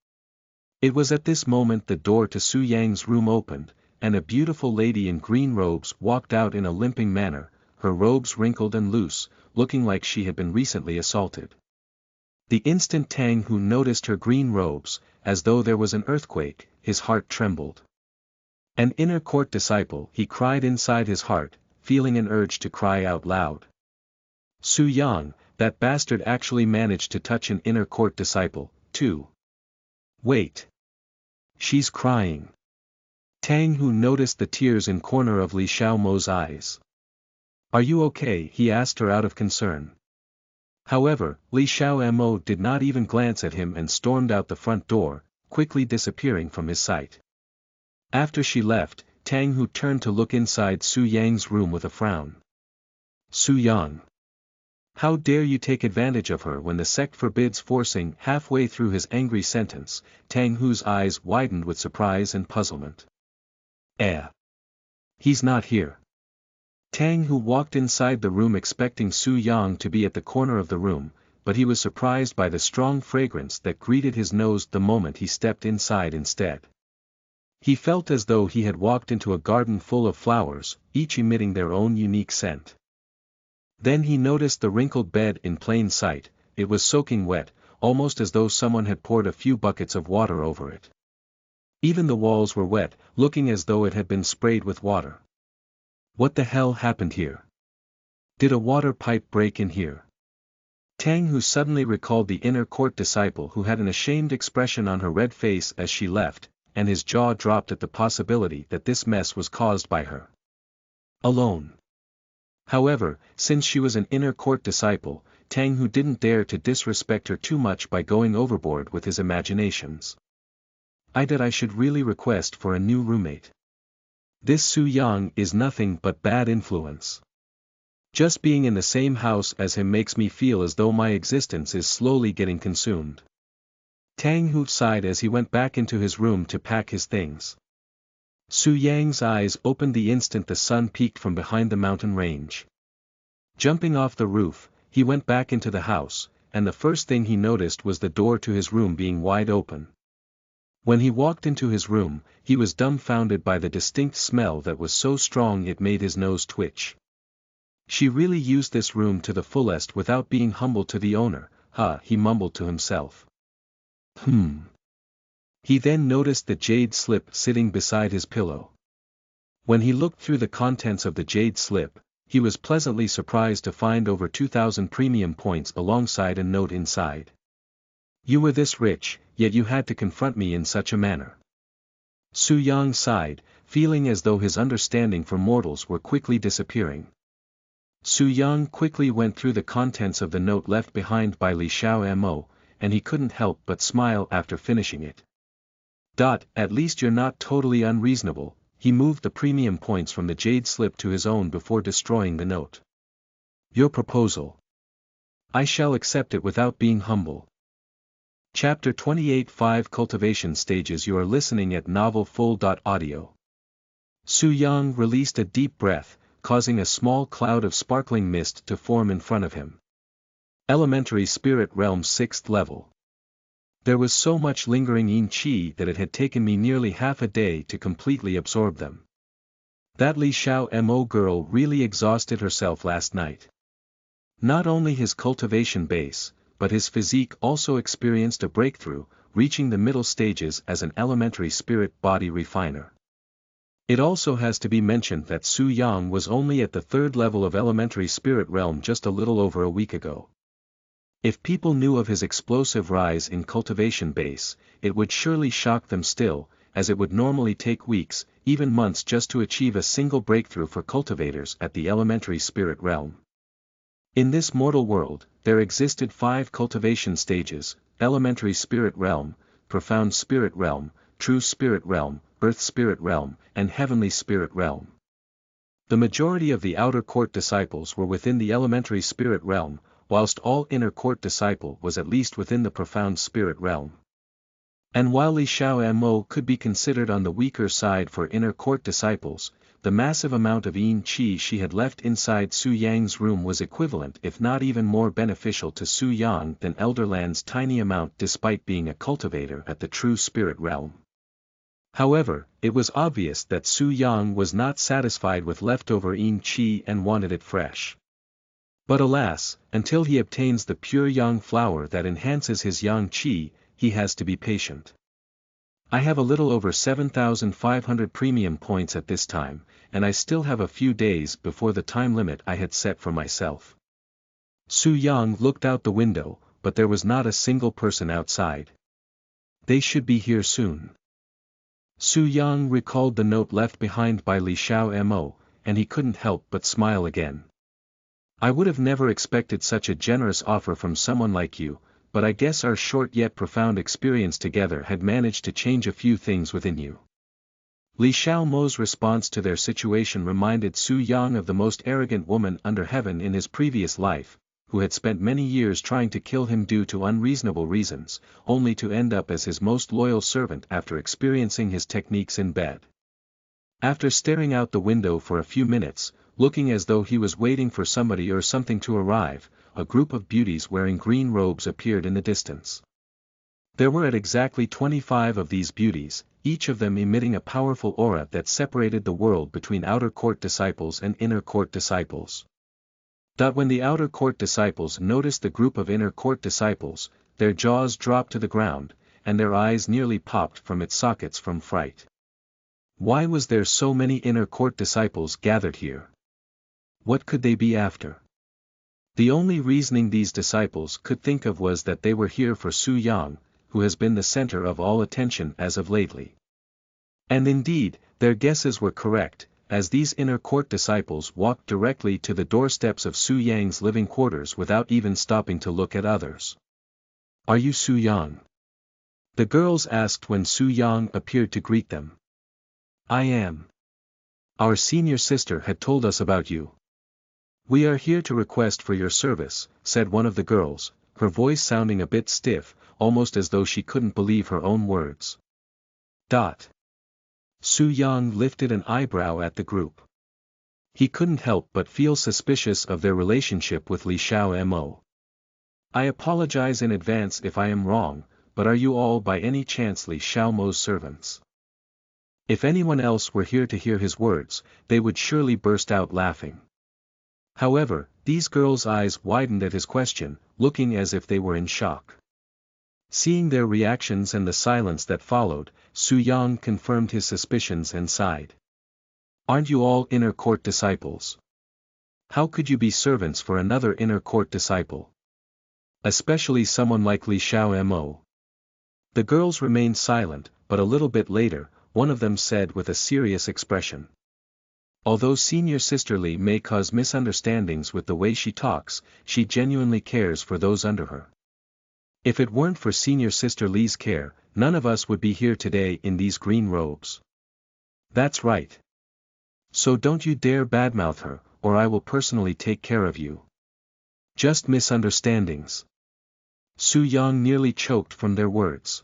It was at this moment the door to Su Yang's room opened, and a beautiful lady in green robes walked out in a limping manner, her robes wrinkled and loose, looking like she had been recently assaulted. The instant Tang Hu noticed her green robes, as though there was an earthquake, his heart trembled. "An inner court disciple," he cried inside his heart, feeling an urge to cry out loud. Su Yang, that bastard actually managed to touch an inner court disciple, too. Wait. She's crying. Tang Hu noticed the tears in corner of Li Xiaomo's eyes. "Are you okay?" he asked her out of concern. However, Li Xiaomo did not even glance at him and stormed out the front door, quickly disappearing from his sight. After she left, Tang Hu turned to look inside Su Yang's room with a frown. "Su Yang. How dare you take advantage of her when the sect forbids forcing?" Halfway through his angry sentence, Tang Hu's eyes widened with surprise and puzzlement. He's not here." Tang Hu walked inside the room expecting Su Yang to be at the corner of the room, but he was surprised by the strong fragrance that greeted his nose the moment he stepped inside instead. He felt as though he had walked into a garden full of flowers, each emitting their own unique scent. Then he noticed the wrinkled bed in plain sight. It was soaking wet, almost as though someone had poured a few buckets of water over it. Even the walls were wet, looking as though it had been sprayed with water. What the hell happened here? Did a water pipe break in here? Tang Hu suddenly recalled the inner court disciple who had an ashamed expression on her red face as she left, and his jaw dropped at the possibility that this mess was caused by her alone. However, since she was an inner court disciple, Tang Hu didn't dare to disrespect her too much by going overboard with his imaginations. I should really request for a new roommate. This Su Yang is nothing but bad influence. Just being in the same house as him makes me feel as though my existence is slowly getting consumed. Tang Hu sighed as he went back into his room to pack his things. Su Yang's eyes opened the instant the sun peeked from behind the mountain range. Jumping off the roof, he went back into the house, and the first thing he noticed was the door to his room being wide open. When he walked into his room, he was dumbfounded by the distinct smell that was so strong it made his nose twitch. She really used this room to the fullest without being humble to the owner, he mumbled to himself. He then noticed the jade slip sitting beside his pillow. When he looked through the contents of the jade slip, he was pleasantly surprised to find over 2,000 premium points alongside a note inside. "You were this rich, yet you had to confront me in such a manner. Su Yang sighed, feeling as though his understanding for mortals were quickly disappearing. Su Yang quickly went through the contents of the note left behind by Li Xiaomo, and he couldn't help but smile after finishing it. At least you're not totally unreasonable. He moved the premium points from the jade slip to his own before destroying the note. Your proposal. I shall accept it without being humble. Chapter 28 5 Cultivation Stages. You are listening at novelfull.audio. Su Yang released a deep breath, causing a small cloud of sparkling mist to form in front of him. Elementary Spirit Realm 6th level. There was so much lingering yin qi that it had taken me nearly half a day to completely absorb them. That Li Xiaomo girl really exhausted herself last night. Not only his cultivation base, but his physique also experienced a breakthrough, reaching the middle stages as an elementary spirit body refiner. It also has to be mentioned that Su Yang was only at the 3rd level of elementary spirit realm just a little over a week ago. If people knew of his explosive rise in cultivation base, it would surely shock them still, as it would normally take weeks, even months just to achieve a single breakthrough for cultivators at the elementary spirit realm. In this mortal world, there existed 5 cultivation stages: elementary spirit realm, profound spirit realm, true spirit realm, earth spirit realm, and heavenly spirit realm. The majority of the outer court disciples were within the elementary spirit realm, whilst all inner court disciple was at least within the profound spirit realm. And while Li Xiaomo could be considered on the weaker side for inner court disciples, the massive amount of yin qi she had left inside Su Yang's room was equivalent if not even more beneficial to Su Yang than Elderland's tiny amount despite being a cultivator at the true spirit realm. However, it was obvious that Su Yang was not satisfied with leftover yin qi and wanted it fresh. But alas, until he obtains the pure yang flower that enhances his yang qi, he has to be patient. I have a little over 7,500 premium points at this time, and I still have a few days before the time limit I had set for myself. Su Yang looked out the window, but there was not a single person outside. They should be here soon. Su Yang recalled the note left behind by Li Xiaomo, and he couldn't help but smile again. I would have never expected such a generous offer from someone like you, but I guess our short yet profound experience together had managed to change a few things within you. Li Xiaomo's response to their situation reminded Su Yang of the most arrogant woman under heaven in his previous life, who had spent many years trying to kill him due to unreasonable reasons, only to end up as his most loyal servant after experiencing his techniques in bed. After staring out the window for a few minutes, looking as though he was waiting for somebody or something to arrive, a group of beauties wearing green robes appeared in the distance. There were at exactly 25 of these beauties, each of them emitting a powerful aura that separated the world between outer court disciples and inner court disciples. When the outer court disciples noticed the group of inner court disciples, their jaws dropped to the ground, and their eyes nearly popped from its sockets from fright. Why was there so many inner court disciples gathered here? What could they be after? The only reasoning these disciples could think of was that they were here for Su Yang, who has been the center of all attention as of lately. And indeed, their guesses were correct, as these inner court disciples walked directly to the doorsteps of Su Yang's living quarters without even stopping to look at others. Are you Su Yang? The girls asked when Su Yang appeared to greet them. I am. Our senior sister had told us about you. We are here to request for your service, said one of the girls, her voice sounding a bit stiff, almost as though she couldn't believe her own words. Su Yang lifted an eyebrow at the group. He couldn't help but feel suspicious of their relationship with Li Xiaomo. I apologize in advance if I am wrong, but are you all by any chance Li Xiaomo's servants? If anyone else were here to hear his words, they would surely burst out laughing. However, these girls' eyes widened at his question, looking as if they were in shock. Seeing their reactions and the silence that followed, Su Yang confirmed his suspicions and sighed. Aren't you all inner court disciples? How could you be servants for another inner court disciple? Especially someone like Li Xiaomo. The girls remained silent, but a little bit later, one of them said with a serious expression. Although senior sister Li may cause misunderstandings with the way she talks, she genuinely cares for those under her. If it weren't for senior sister Li's care, none of us would be here today in these green robes. That's right. So don't you dare badmouth her, or I will personally take care of you. Just misunderstandings. Su Yang nearly choked from their words.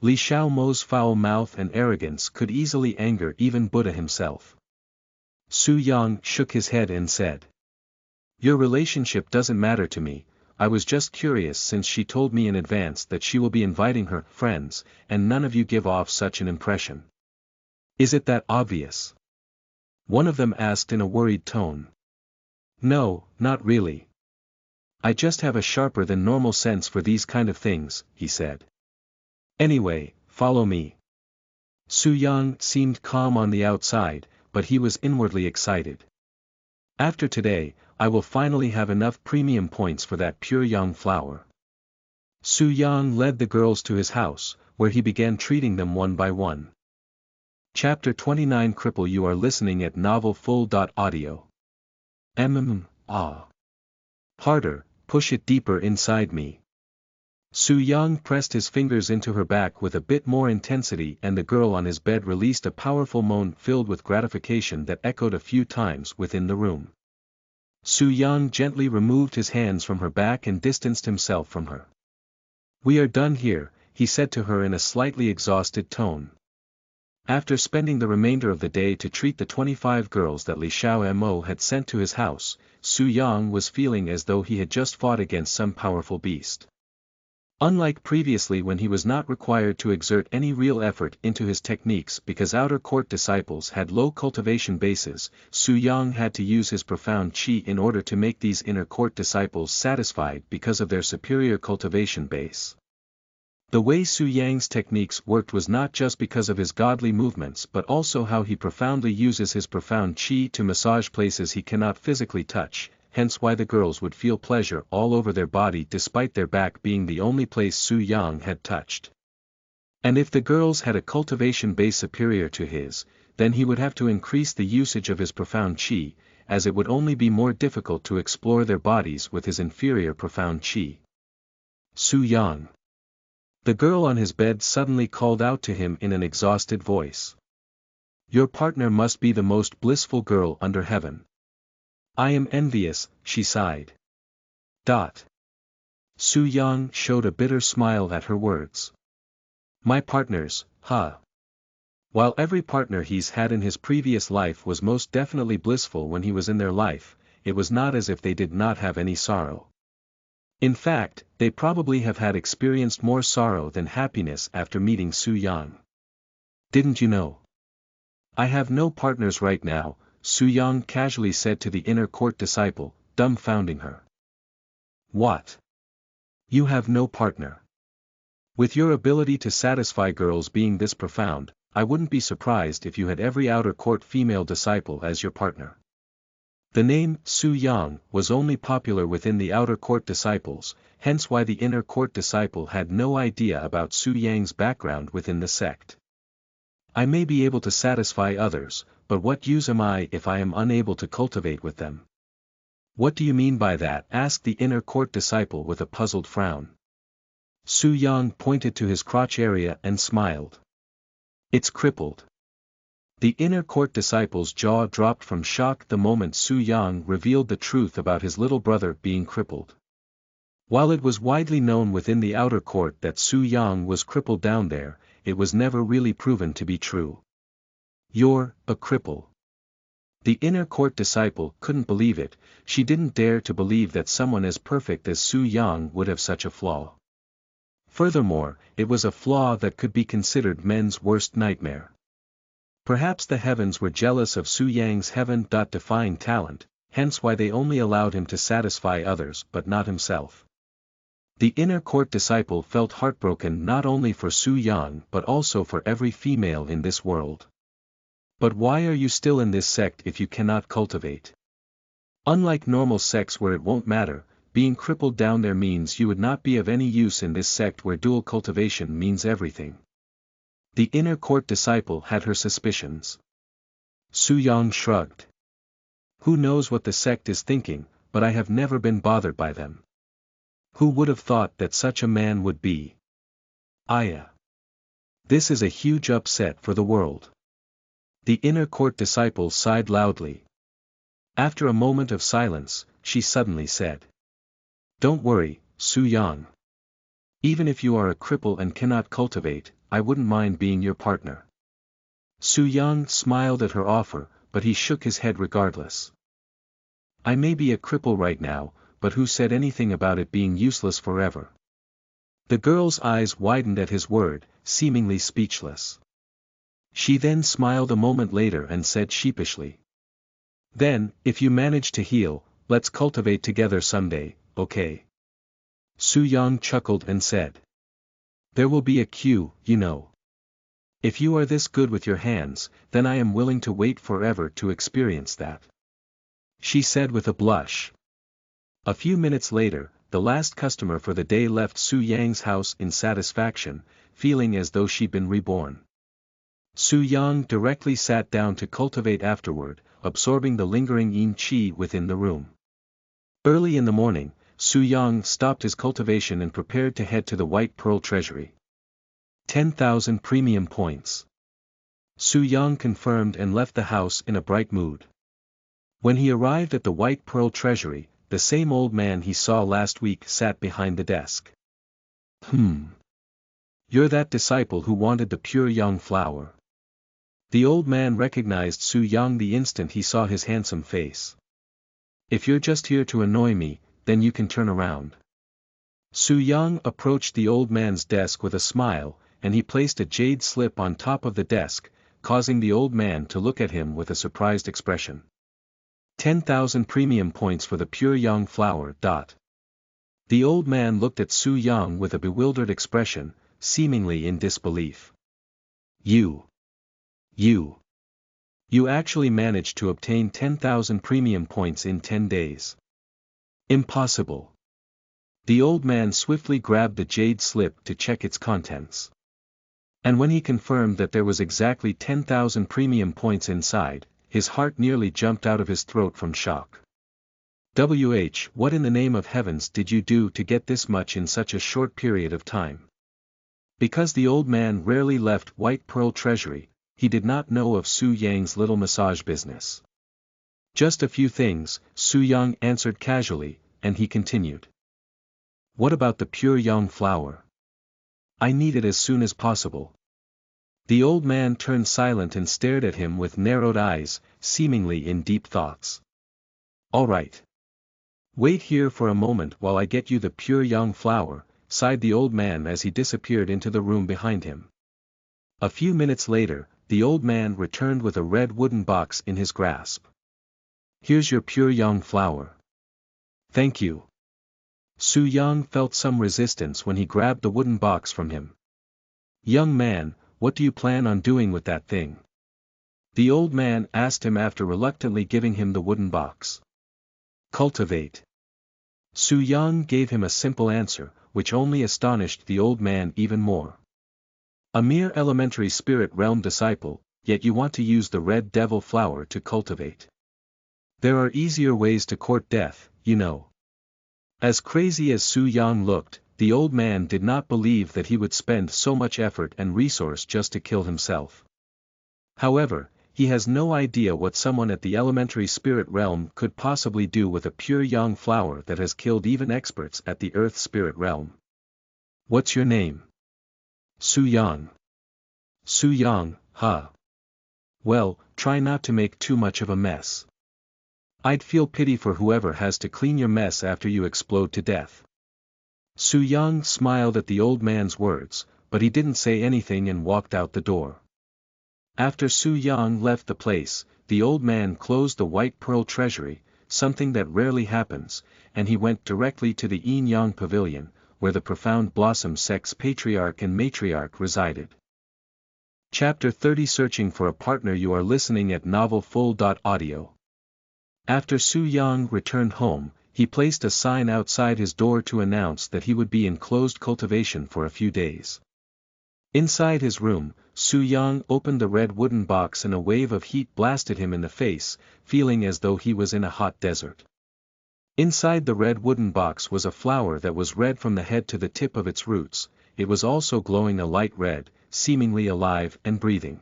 Li Xiaomo's foul mouth and arrogance could easily anger even Buddha himself. Su Yang shook his head and said. Your relationship doesn't matter to me, I was just curious since she told me in advance that she will be inviting her friends, and none of you give off such an impression. Is it that obvious? One of them asked in a worried tone. No, not really. I just have a sharper than normal sense for these kind of things, he said. Anyway, follow me. Su Yang seemed calm on the outside, but he was inwardly excited. After today, I will finally have enough premium points for that pure young flower. Su Yang led the girls to his house, where he began treating them one by one. Chapter 29 Cripple. You are listening at novelfull.audio. Harder, push it deeper inside me. Su Yang pressed his fingers into her back with a bit more intensity, and the girl on his bed released a powerful moan filled with gratification that echoed a few times within the room. Su Yang gently removed his hands from her back and distanced himself from her. We are done here, he said to her in a slightly exhausted tone. After spending the remainder of the day to treat the 25 girls that Li Xiaomo had sent to his house, Su Yang was feeling as though he had just fought against some powerful beast. Unlike previously when he was not required to exert any real effort into his techniques because outer court disciples had low cultivation bases, Su Yang had to use his profound qi in order to make these inner court disciples satisfied because of their superior cultivation base. The way Su Yang's techniques worked was not just because of his godly movements but also how he profoundly uses his profound qi to massage places he cannot physically touch, hence why the girls would feel pleasure all over their body despite their back being the only place Su Yang had touched. And if the girls had a cultivation base superior to his, then he would have to increase the usage of his profound qi, as it would only be more difficult to explore their bodies with his inferior profound qi. Su Yang. The girl on his bed suddenly called out to him in an exhausted voice. Your partner must be the most blissful girl under heaven. I am envious, she sighed. Su Yang showed a bitter smile at her words. My partners, huh? While every partner he's had in his previous life was most definitely blissful when he was in their life, it was not as if they did not have any sorrow. In fact, they probably have had experienced more sorrow than happiness after meeting Su Yang. Didn't you know? I have no partners right now, Su Yang casually said to the inner court disciple, dumbfounding her. What? You have no partner? With your ability to satisfy girls being this profound, I wouldn't be surprised if you had every outer court female disciple as your partner. The name, Su Yang, was only popular within the outer court disciples, hence why the inner court disciple had no idea about Su Yang's background within the sect. I may be able to satisfy others, but what use am I if I am unable to cultivate with them? What do you mean by that? Asked the inner court disciple with a puzzled frown. Su Yang pointed to his crotch area and smiled. It's crippled. The inner court disciple's jaw dropped from shock the moment Su Yang revealed the truth about his little brother being crippled. While it was widely known within the outer court that Su Yang was crippled down there, it was never really proven to be true. You're a cripple. The inner court disciple couldn't believe it, she didn't dare to believe that someone as perfect as Su Yang would have such a flaw. Furthermore, it was a flaw that could be considered men's worst nightmare. Perhaps the heavens were jealous of Su Yang's heaven-defying talent, hence why they only allowed him to satisfy others but not himself. The inner court disciple felt heartbroken not only for Su Yang but also for every female in this world. But why are you still in this sect if you cannot cultivate? Unlike normal sects where it won't matter, being crippled down there means you would not be of any use in this sect where dual cultivation means everything. The inner court disciple had her suspicions. Su Yang shrugged. Who knows what the sect is thinking, but I have never been bothered by them. Who would have thought that such a man would be? Aya. This is a huge upset for the world. The inner court disciple sighed loudly. After a moment of silence, she suddenly said. Don't worry, Su Yang. Even if you are a cripple and cannot cultivate, I wouldn't mind being your partner. Su Yang smiled at her offer, but he shook his head regardless. I may be a cripple right now, but who said anything about it being useless forever? The girl's eyes widened at his word, seemingly speechless. She then smiled a moment later and said sheepishly. Then, if you manage to heal, let's cultivate together someday, okay? Su Yang chuckled and said. There will be a queue, you know. If you are this good with your hands, then I am willing to wait forever to experience that. She said with a blush. A few minutes later, the last customer for the day left Su Yang's house in satisfaction, feeling as though she'd been reborn. Su Yang directly sat down to cultivate afterward, absorbing the lingering yin qi within the room. Early in the morning, Su Yang stopped his cultivation and prepared to head to the White Pearl Treasury. 10,000 premium points. Su Yang confirmed and left the house in a bright mood. When he arrived at the White Pearl Treasury, the same old man he saw last week sat behind the desk. You're that disciple who wanted the pure young flower. The old man recognized Su Yang the instant he saw his handsome face. If you're just here to annoy me, then you can turn around. Su Yang approached the old man's desk with a smile, and he placed a jade slip on top of the desk, causing the old man to look at him with a surprised expression. 10,000 premium points for the pure young flower. The old man looked at Su Yang with a bewildered expression, seemingly in disbelief. You actually managed to obtain 10,000 premium points in 10 days. Impossible. The old man swiftly grabbed the jade slip to check its contents. And when he confirmed that there was exactly 10,000 premium points inside, his heart nearly jumped out of his throat from shock. What in the name of heavens did you do to get this much in such a short period of time? Because the old man rarely left White Pearl Treasury, he did not know of Su Yang's little massage business. Just a few things, Su Yang answered casually, and he continued. What about the pure young flower? I need it as soon as possible. The old man turned silent and stared at him with narrowed eyes, seemingly in deep thoughts. All right. Wait here for a moment while I get you the pure young flower, sighed the old man as he disappeared into the room behind him. A few minutes later, the old man returned with a red wooden box in his grasp. Here's your pure young flower. Thank you. Su Yang felt some resistance when he grabbed the wooden box from him. Young man, what do you plan on doing with that thing? The old man asked him after reluctantly giving him the wooden box. Cultivate. Su Yang gave him a simple answer, which only astonished the old man even more. A mere elementary spirit realm disciple, yet you want to use the red devil flower to cultivate. There are easier ways to court death, you know. As crazy as Su Yang looked, the old man did not believe that he would spend so much effort and resource just to kill himself. However, he has no idea what someone at the elementary spirit realm could possibly do with a pure young flower that has killed even experts at the earth spirit realm. What's your name? Su Yang. Su Yang, huh? Well, try not to make too much of a mess. I'd feel pity for whoever has to clean your mess after you explode to death. Su Yang smiled at the old man's words, but he didn't say anything and walked out the door. After Su Yang left the place, the old man closed the White Pearl Treasury, something that rarely happens, and he went directly to the Yin Yang Pavilion, where the Profound Blossom Sect's patriarch and matriarch resided. Chapter 30 Searching for a Partner. You are listening at novelfull.audio. After Su Yang returned home, he placed a sign outside his door to announce that he would be in closed cultivation for a few days. Inside his room, Su Yang opened the red wooden box and a wave of heat blasted him in the face, feeling as though he was in a hot desert. Inside the red wooden box was a flower that was red from the head to the tip of its roots. It was also glowing a light red, seemingly alive and breathing.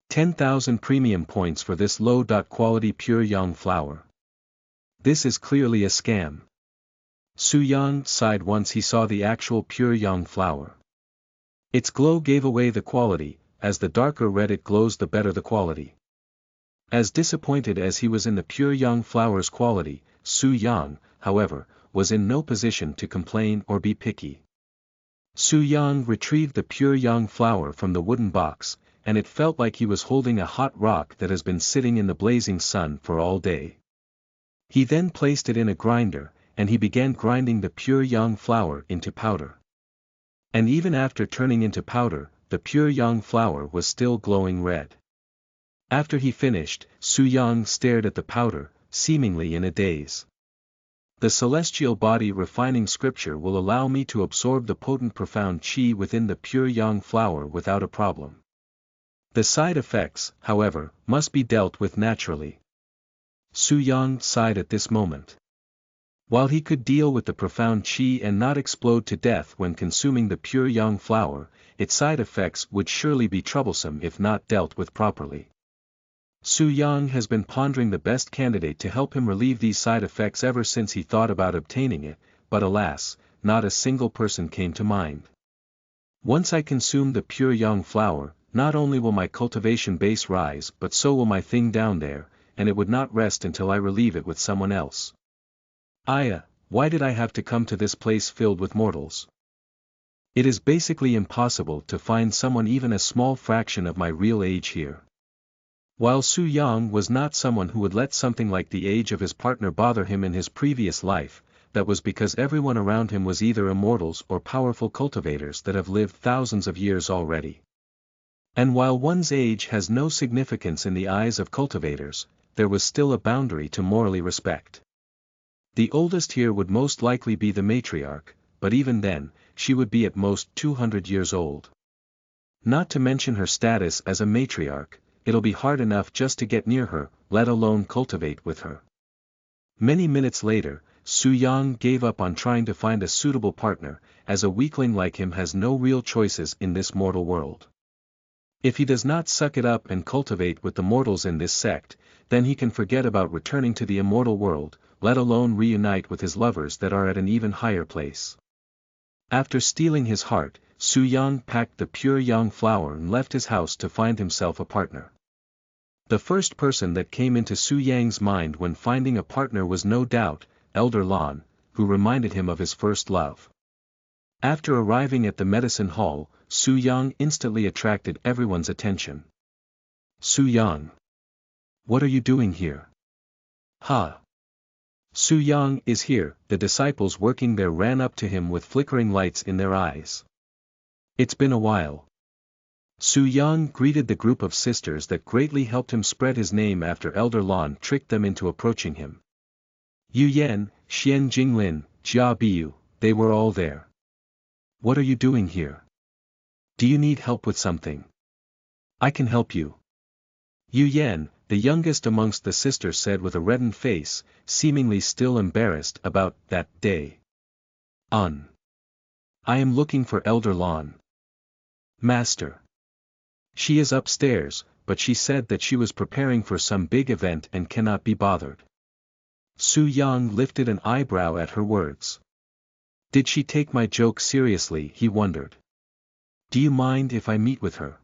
10,000 premium points for this low-quality pure yang flower. This is clearly a scam. Su Yang sighed once he saw the actual pure yang flower. Its glow gave away the quality, as the darker red it glows the better the quality. As disappointed as he was in the pure yang flower's quality, Su Yang, however, was in no position to complain or be picky. Su Yang retrieved the pure yang flower from the wooden box, and it felt like he was holding a hot rock that has been sitting in the blazing sun for all day. He then placed it in a grinder, and he began grinding the pure yang flower into powder. And even after turning into powder, the pure yang flower was still glowing red. After he finished, Su Yang stared at the powder, seemingly in a daze. The celestial body refining scripture will allow me to absorb the potent profound qi within the pure yang flower without a problem. The side effects, however, must be dealt with naturally. Su Yang sighed at this moment. While he could deal with the profound qi and not explode to death when consuming the pure yang flower, its side effects would surely be troublesome if not dealt with properly. Su Yang has been pondering the best candidate to help him relieve these side effects ever since he thought about obtaining it, but alas, not a single person came to mind. Once I consume the pure yang flower, not only will my cultivation base rise but so will my thing down there, and it would not rest until I relieve it with someone else. Why did I have to come to this place filled with mortals? It is basically impossible to find someone even a small fraction of my real age here. While Su Yang was not someone who would let something like the age of his partner bother him in his previous life, that was because everyone around him was either immortals or powerful cultivators that have lived thousands of years already. And while one's age has no significance in the eyes of cultivators, there was still a boundary to morally respect. The oldest here would most likely be the matriarch, but even then, she would be at most 200 years old. Not to mention her status as a matriarch, it'll be hard enough just to get near her, let alone cultivate with her. Many minutes later, Su Yang gave up on trying to find a suitable partner, as a weakling like him has no real choices in this mortal world. If he does not suck it up and cultivate with the mortals in this sect, then he can forget about returning to the immortal world, let alone reunite with his lovers that are at an even higher place. After stealing his heart, Su Yang packed the pure yang flower and left his house to find himself a partner. The first person that came into Su Yang's mind when finding a partner was no doubt, Elder Lan, who reminded him of his first love. After arriving at the medicine hall, Su Yang instantly attracted everyone's attention. Su Yang. What are you doing here? Ha! Su Yang is here, the disciples working there ran up to him with flickering lights in their eyes. It's been a while. Su Yang greeted the group of sisters that greatly helped him spread his name after Elder Lan tricked them into approaching him. Yu Yan, Xian Jinglin, Jia Biu, they were all there. What are you doing here? Do you need help with something? I can help you. Yu Yan, the youngest amongst the sisters said with a reddened face, seemingly still embarrassed about that day. I am looking for Elder Lan. Master. She is upstairs, but she said that she was preparing for some big event and cannot be bothered. Su Yang lifted an eyebrow at her words. Did she take my joke seriously, he wondered. Do you mind if I meet with her?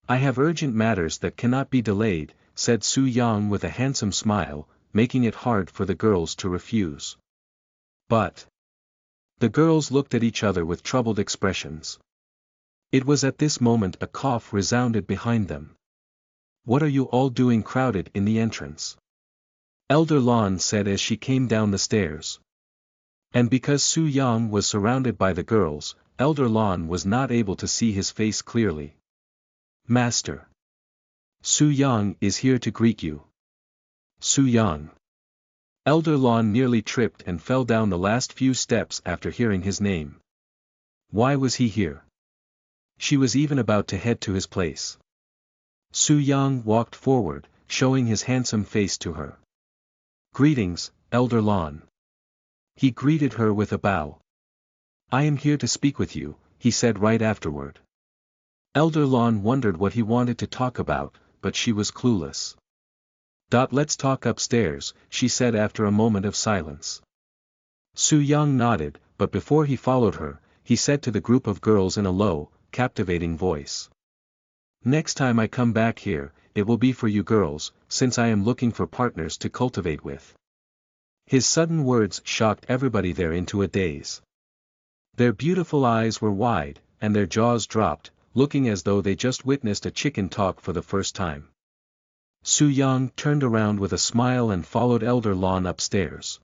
I have urgent matters that cannot be delayed, said Su Yang with a handsome smile, making it hard for the girls to refuse. But the girls looked at each other with troubled expressions. It was at this moment a cough resounded behind them. What are you all doing crowded in the entrance? Elder Lan said as she came down the stairs. And because Su Yang was surrounded by the girls, Elder Lan was not able to see his face clearly. Master. Su Yang is here to greet you. Su Yang. Elder Lan nearly tripped and fell down the last few steps after hearing his name. Why was he here? She was even about to head to his place. Su Yang walked forward, showing his handsome face to her. "Greetings, Elder Lon." He greeted her with a bow. "I am here to speak with you," he said right afterward. Elder Lon wondered what he wanted to talk about, but she was clueless. "Let's talk upstairs," she said after a moment of silence. Su Yang nodded, but before he followed her, he said to the group of girls in a low, captivating voice. "Next time I come back here, it will be for you girls, since I am looking for partners to cultivate with." His sudden words shocked everybody there into a daze. Their beautiful eyes were wide, and their jaws dropped, looking as though they just witnessed a chicken talk for the first time. Su Yang turned around with a smile and followed Elder Lon upstairs.